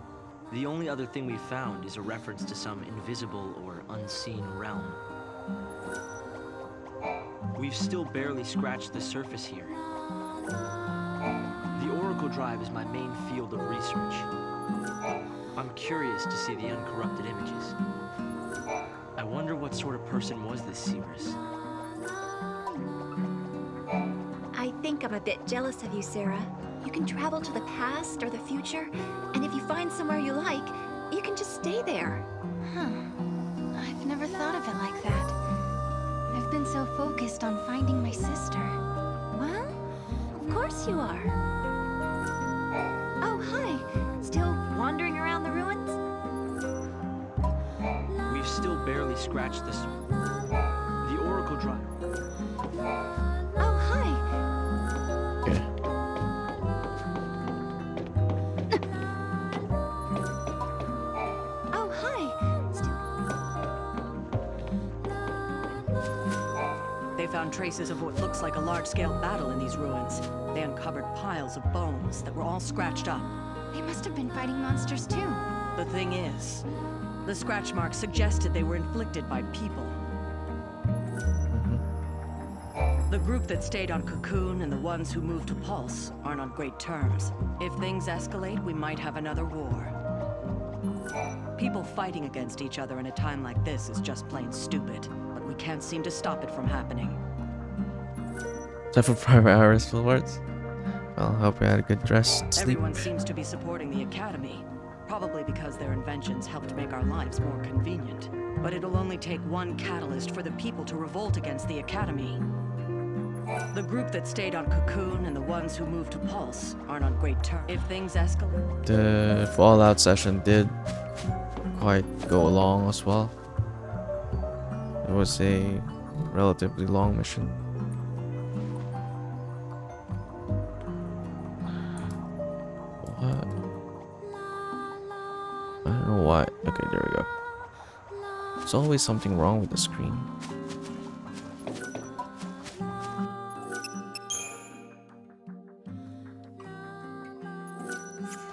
The only other thing we've found is a reference to some invisible or unseen realm. We've still barely scratched the surface here. The Oracle Drive is my main field of research. I'm curious to see the uncorrupted images. I wonder what sort of person was this Severus. I think I'm a bit jealous of you, Sarah. You can travel to the past or the future, and if you find somewhere you like, you can just stay there. Huh. I've never thought of it like that. I've been so focused on finding my sister. Well, of course you are. Oh, hi. Still wandering around the ruins? We've still barely scratched the Oracle Drive. Oh, hi. Oh, hi. They found traces of what looks like a large-scale battle in these ruins. They uncovered piles of bones that were all scratched up. They must have been fighting monsters too. The thing is, the scratch marks suggested they were inflicted by people. The The group that stayed on Cocoon and the ones who moved to Pulse aren't on great terms. If things escalate, we might have another war. People fighting against each other in a time like this is just plain stupid, but we can't seem to stop it from happening. Time for private hours, Words. Well, hope you had a good rest. Sleep. Everyone seems to be supporting the Academy, probably because their inventions helped make our lives more convenient. But it'll only take one catalyst for the people to revolt against the Academy. The group that stayed on Cocoon and the ones who moved to Pulse aren't on great terms. If things escalate... The Fallout session did quite go along as well. It was a relatively long mission. What? I don't know why. Okay, there we go. There's always something wrong with the screen.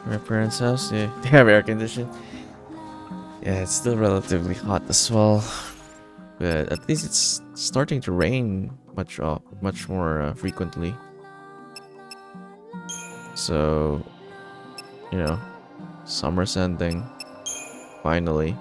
My parents' house, yeah, they have air conditioning. Yeah, it's still relatively hot as well, but at least it's starting to rain much more frequently. So, you know, summer's ending finally.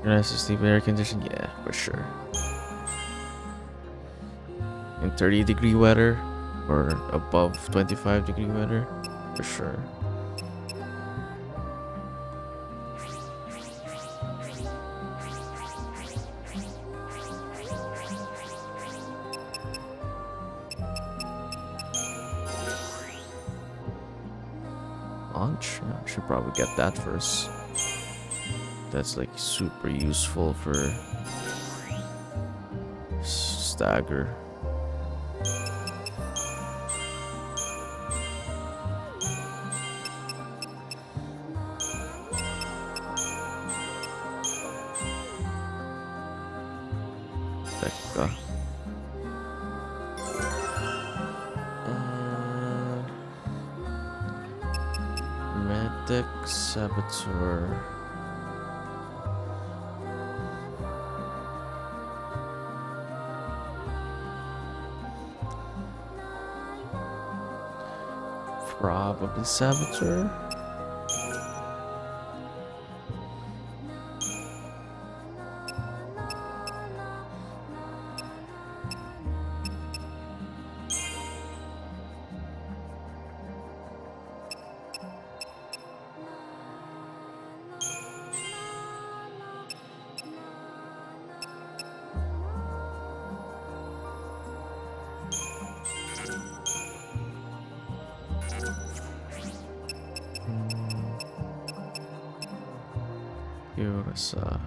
Nice to sleep in air conditioning, yeah, for sure. In 30-degree weather or above 25-degree weather, for sure. Launch? Yeah, I should probably get that first. That's like super useful for stagger. Medic Saboteur. Probably Saboteur. Ursa.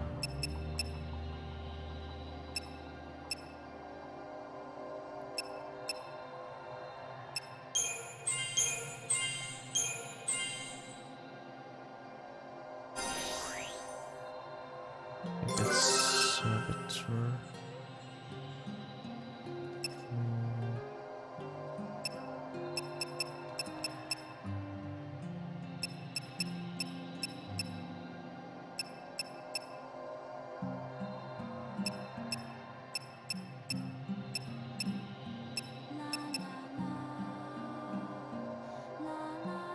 Saboteur.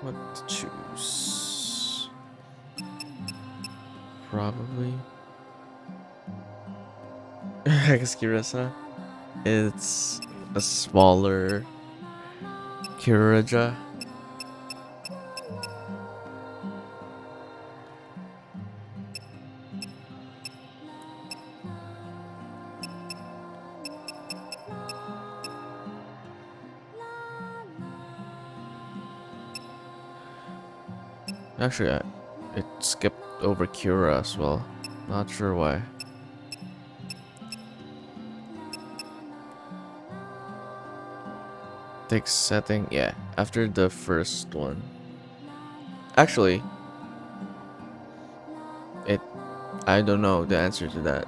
What to choose? Probably. I guess Kirasa. It's a smaller Kiraja. Actually, it skipped over Cura as well. Not sure why. Takes setting, yeah, after the first one. Actually, I don't know the answer to that.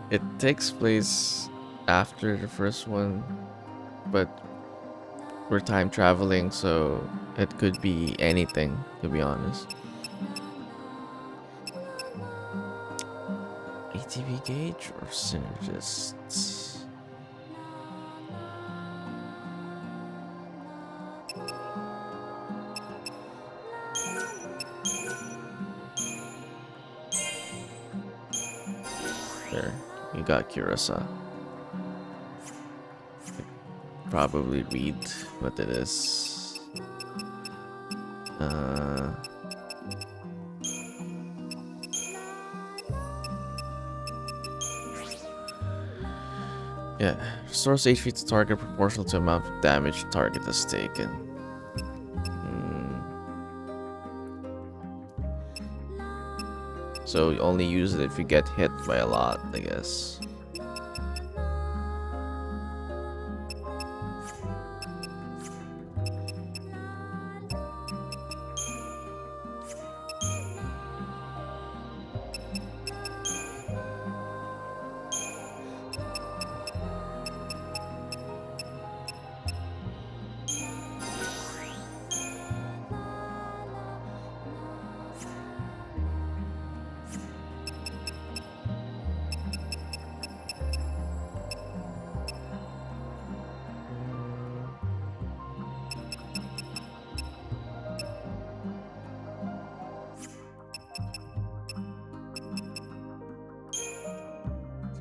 It takes place after the first one, but we're time traveling, so it could be anything, to be honest. ATV gauge or synergists? There, you got Curacao. Probably read what it is. Yeah, restores HP to target proportional to amount of damage target has taken. So you only use it if you get hit by a lot, I guess.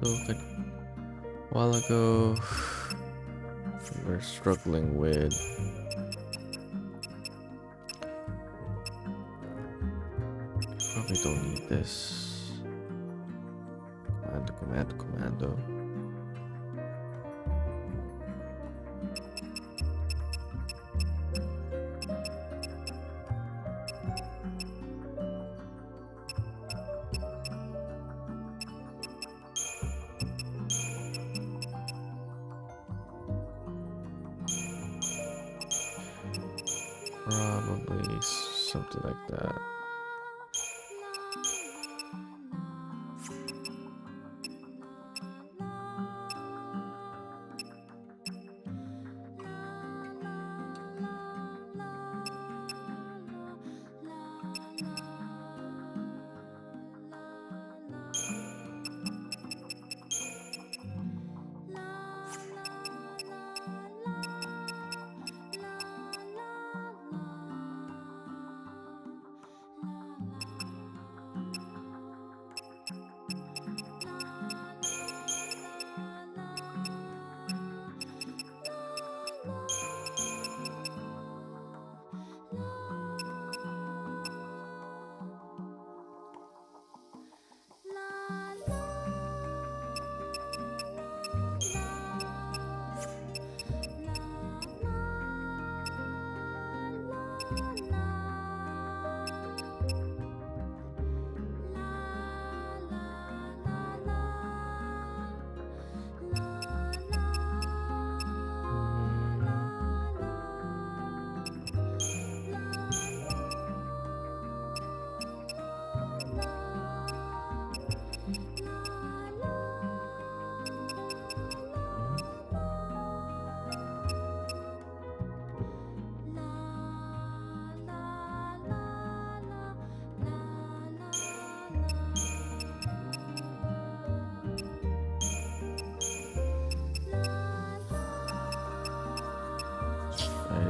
So a while ago, we were struggling with probably don't need this. Commando. Probably something like that.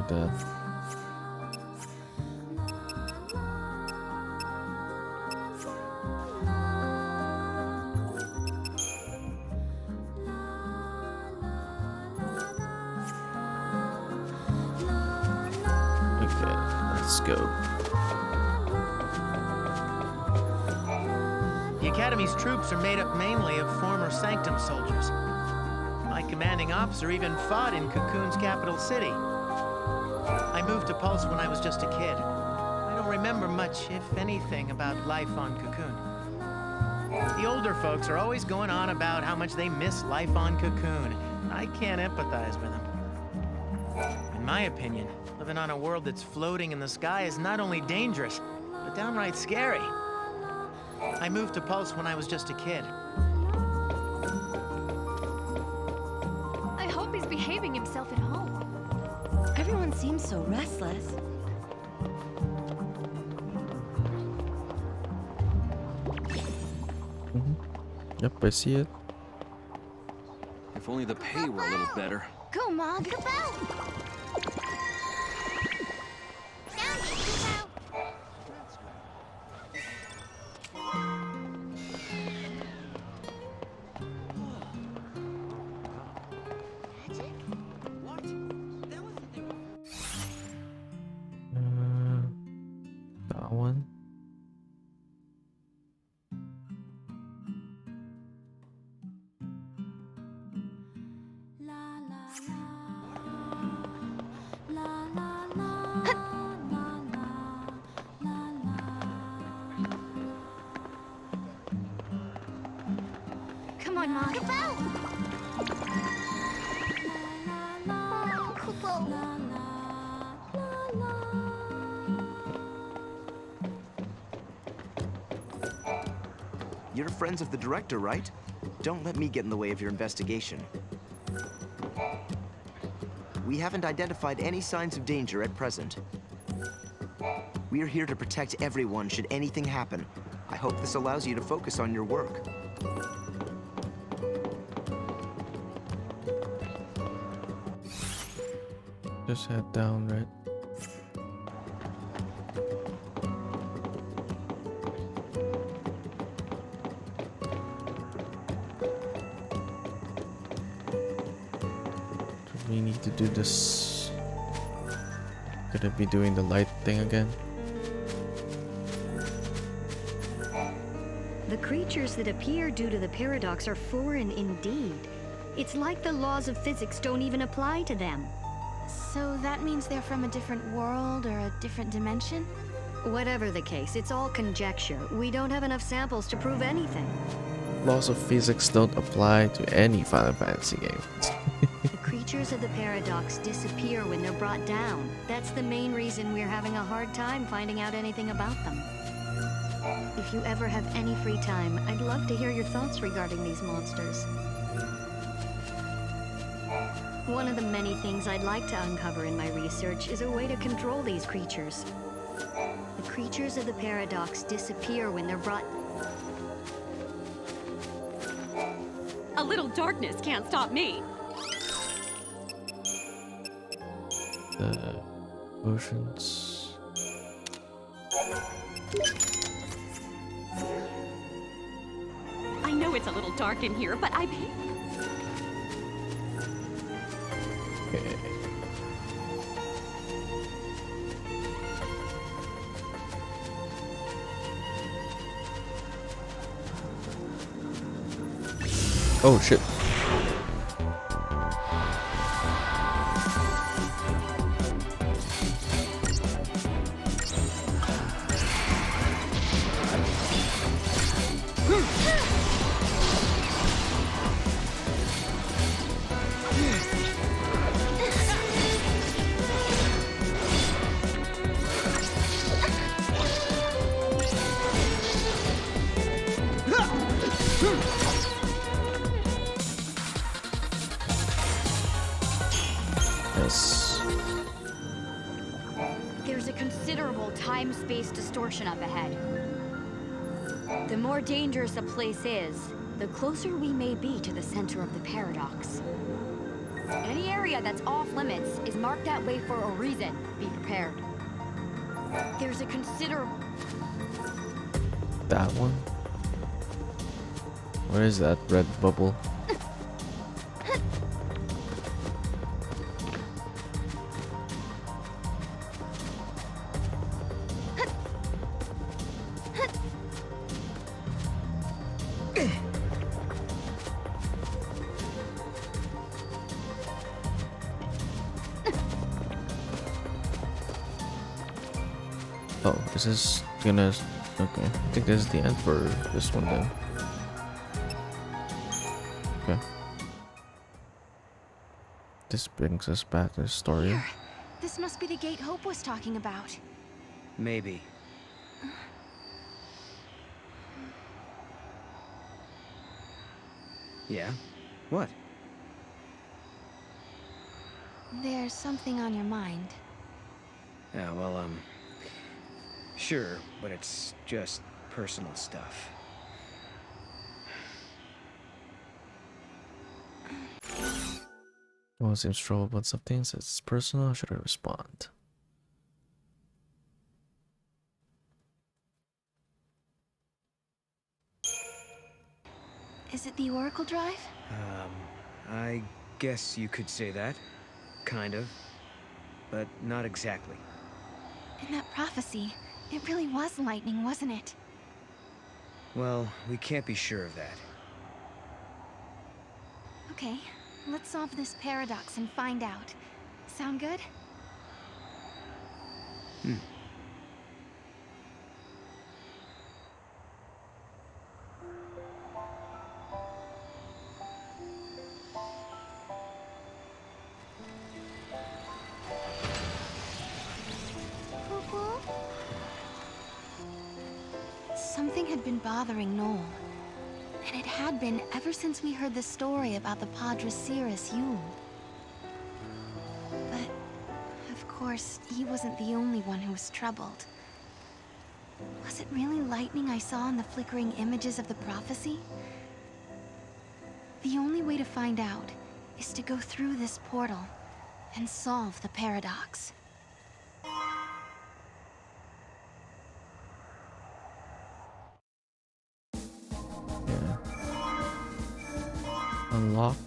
Death. Okay, let's go. The Academy's troops are made up mainly of former Sanctum soldiers. My commanding officer even fought in Cocoon's capital city. I moved to Pulse when I was just a kid. I don't remember much, if anything, about life on Cocoon. The older folks are always going on about how much they miss life on Cocoon. I can't empathize with them. In my opinion, living on a world that's floating in the sky is not only dangerous, but downright scary. I moved to Pulse when I was just a kid. I hope he's behaving himself at home. Everyone seems so restless. Yep, I see it. If only the pay were a little better. Go, Mog. That one. Come on, Mog. You're friends of the director, right? Don't let me get in the way of your investigation. We haven't identified any signs of danger at present. We are here to protect everyone should anything happen. I hope this allows you to focus on your work. Just head down, right? Do we need to do this? Could it be doing the light thing again? The creatures that appear due to the paradox are foreign indeed. It's like the laws of physics don't even apply to them. So that means they're from a different world or a different dimension? Whatever the case, it's all conjecture. We don't have enough samples to prove anything. Laws of physics don't apply to any Final Fantasy game. The creatures of the paradox disappear when they're brought down. That's the main reason we're having a hard time finding out anything about them. If you ever have any free time, I'd love to hear your thoughts regarding these monsters. One of the many things I'd like to uncover in my research is a way to control these creatures. The creatures of the paradox disappear when they're brought... A little darkness can't stop me. The potions. I know it's a little dark in here, but I... Okay. Oh shit. There's a considerable time-space distortion up ahead. The more dangerous a place is, the closer we may be to the center of the paradox. Any area that's off-limits is marked that way for a reason. Be prepared. There's a considerable... That one? What is that red bubble? Oh, this is gonna... Okay, I think this is the end for this one then. Okay. This brings us back to the story. This must be the gate Hope was talking about. Maybe. Yeah? What? There's something on your mind. Yeah, well, sure, but it's just personal stuff. Well, seems trouble about something says it's personal. How should I respond? Is it the Oracle Drive? I guess you could say that. Kind of. But not exactly. In that prophecy, it really was lightning, wasn't it? Well, we can't be sure of that. Okay, let's solve this paradox and find out. Sound good? Something had been bothering Noel. And it had been ever since we heard the story about the Padre Cirrus Yule. But, of course, he wasn't the only one who was troubled. Was it really lightning I saw in the flickering images of the prophecy? The only way to find out is to go through this portal and solve the paradox. Unlocked.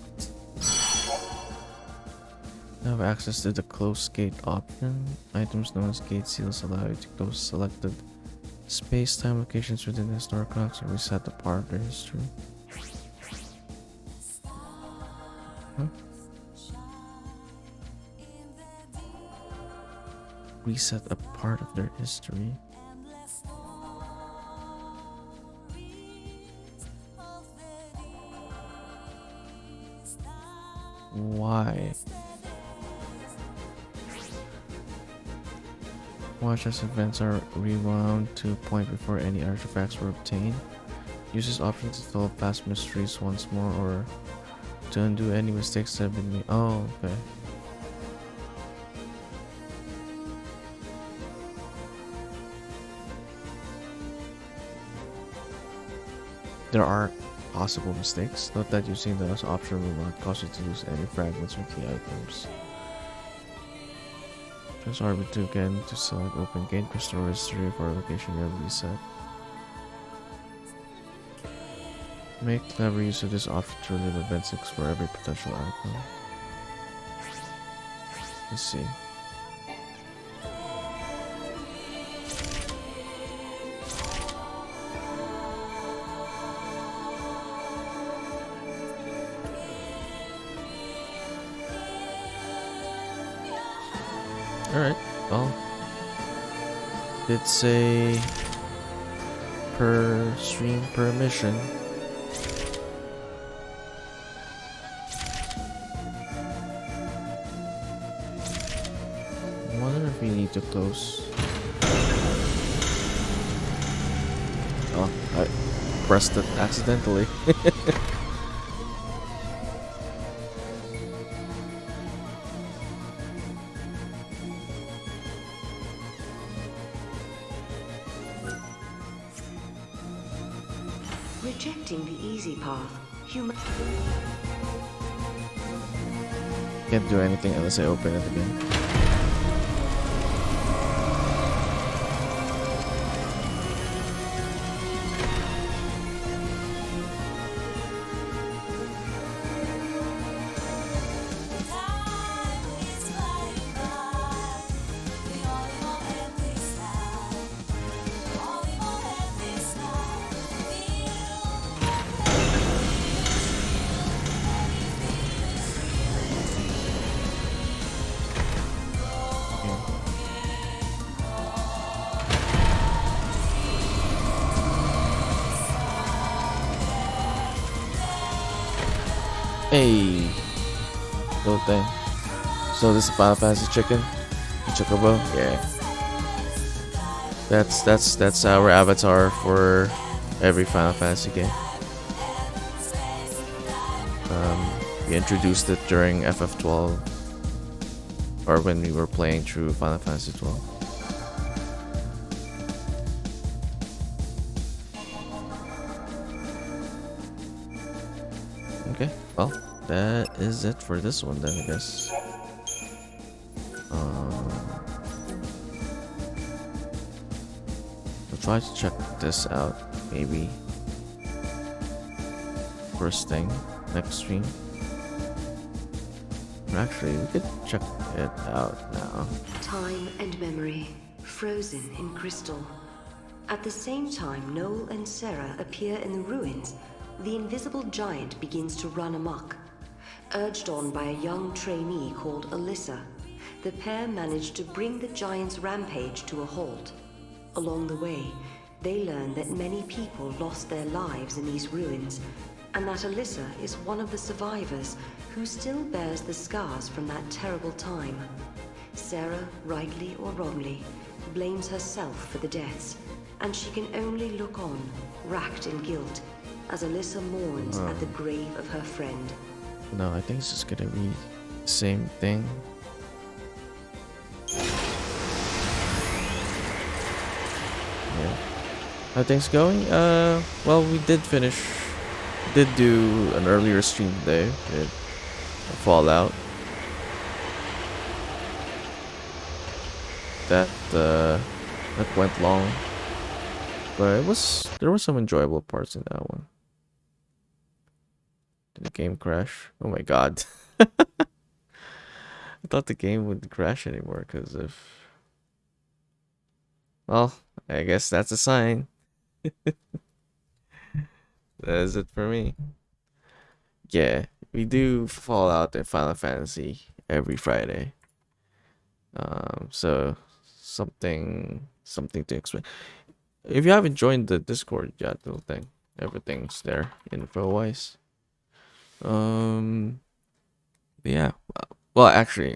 Now have access to the close gate option. Items known as gate seals allow you to close selected space-time locations within the historic clocks and reset the part of their history. Huh? Reset a part of their history. Why? Watch as events are rewound to a point before any artifacts were obtained. Use this option to solve past mysteries once more or to undo any mistakes that have been made. Oh, okay. There are possible mistakes. Note that using this option will not cause you to lose any fragments or key items. Press RB2 again to select open gate, restore history of our location and reset. Make clever use of this option to relive events and explore every potential outcome. Let's see. Alright, well, it's a per stream per mission. I wonder if we need to close. Oh, I pressed it accidentally. Rejecting the easy path. Human. Can't do anything unless I open it again. Hey, little thing. So this is Final Fantasy Chicken. Chocobo, yeah. That's our avatar for every Final Fantasy game. We introduced it during FF12, or when we were playing through Final Fantasy 12. Okay, well, that is it for this one then, I guess. I'll try to check this out, maybe first thing next stream. Or actually, we could check it out now. Time and memory, frozen in crystal. At the same time Noel and Sarah appear in the ruins, the invisible giant begins to run amok. Urged on by a young trainee called Alyssa, the pair manage to bring the giant's rampage to a halt. Along the way, they learn that many people lost their lives in these ruins, and that Alyssa is one of the survivors who still bears the scars from that terrible time. Sarah, rightly or wrongly, blames herself for the deaths, and she can only look on, racked in guilt, as Alyssa mourns at the grave of her friend. No, I think it's just gonna be the same thing. Yeah. How things going? Well, we did do an earlier stream today with Fallout. That went long, but there were some enjoyable parts in that one. Did the game crash? Oh my god. I thought the game wouldn't crash anymore because of... Well, I guess that's a sign. That is it for me. Yeah, we do Fallout and Final Fantasy every Friday. So something to expect. If you haven't joined the Discord yet, little thing, everything's there info-wise. Yeah. Well, actually,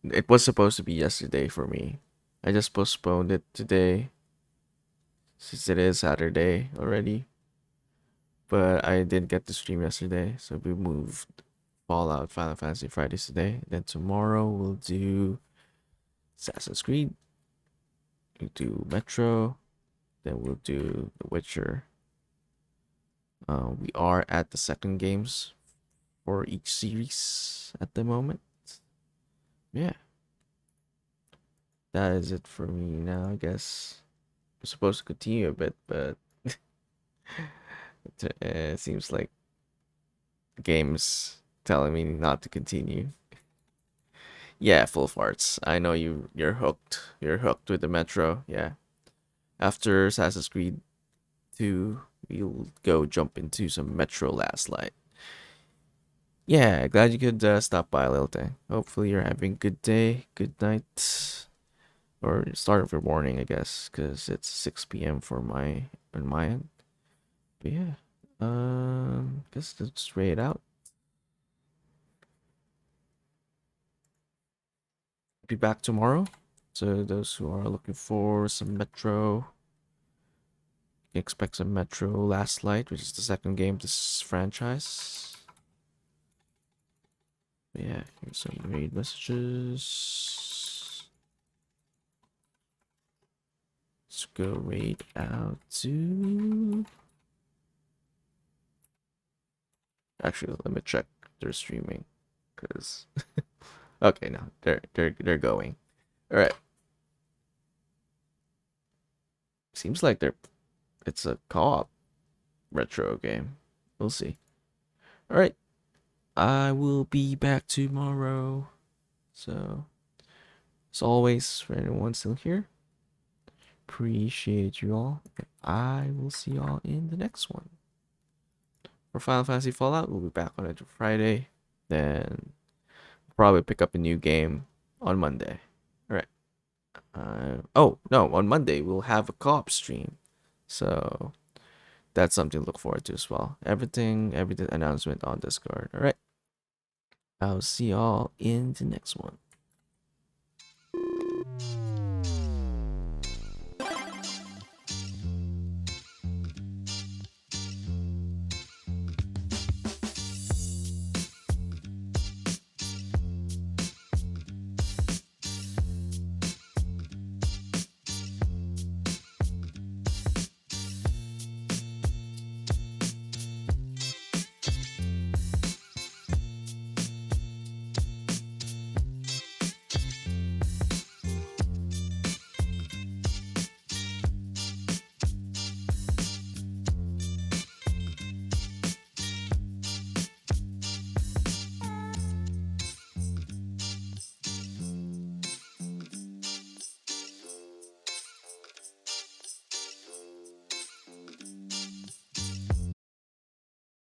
it was supposed to be yesterday for me. I just postponed it today, since it is Saturday already. But I did get to stream yesterday, so we moved Fallout Final Fantasy Fridays today. Then tomorrow we'll do Assassin's Creed. We'll do Metro. Then we'll do The Witcher. We are at the second games for each series at the moment. Yeah. That is it for me now, I guess. I'm supposed to continue a bit, but it seems like the game's telling me not to continue. Yeah, full farts. I know you're hooked. You're hooked with the Metro. Yeah. After Assassin's Creed 2, we'll go jump into some Metro Last Light. Yeah, glad you could stop by, little thing. Hopefully you're having a good day, good night, or start of your morning, I guess, because it's 6 p.m. on my end. But yeah, guess let's rate it out. Be back tomorrow. So those who are looking for some Metro, expect some Metro Last Light, which is the second game of this franchise. Yeah, here's some raid messages. Let's go raid out to... Actually, let me check their streaming, because okay, no, they're going. All right. Seems like it's a co-op retro game. We'll see. All right. I will be back tomorrow. So, as always, for anyone still here, appreciate you all. I will see y'all in the next one. For Final Fantasy Fallout, we'll be back on it Friday. Then probably pick up a new game on Monday. All right. Oh no, on Monday we'll have a co-op stream, so that's something to look forward to as well. Everything announcement on Discord. All right. I'll see y'all in the next one.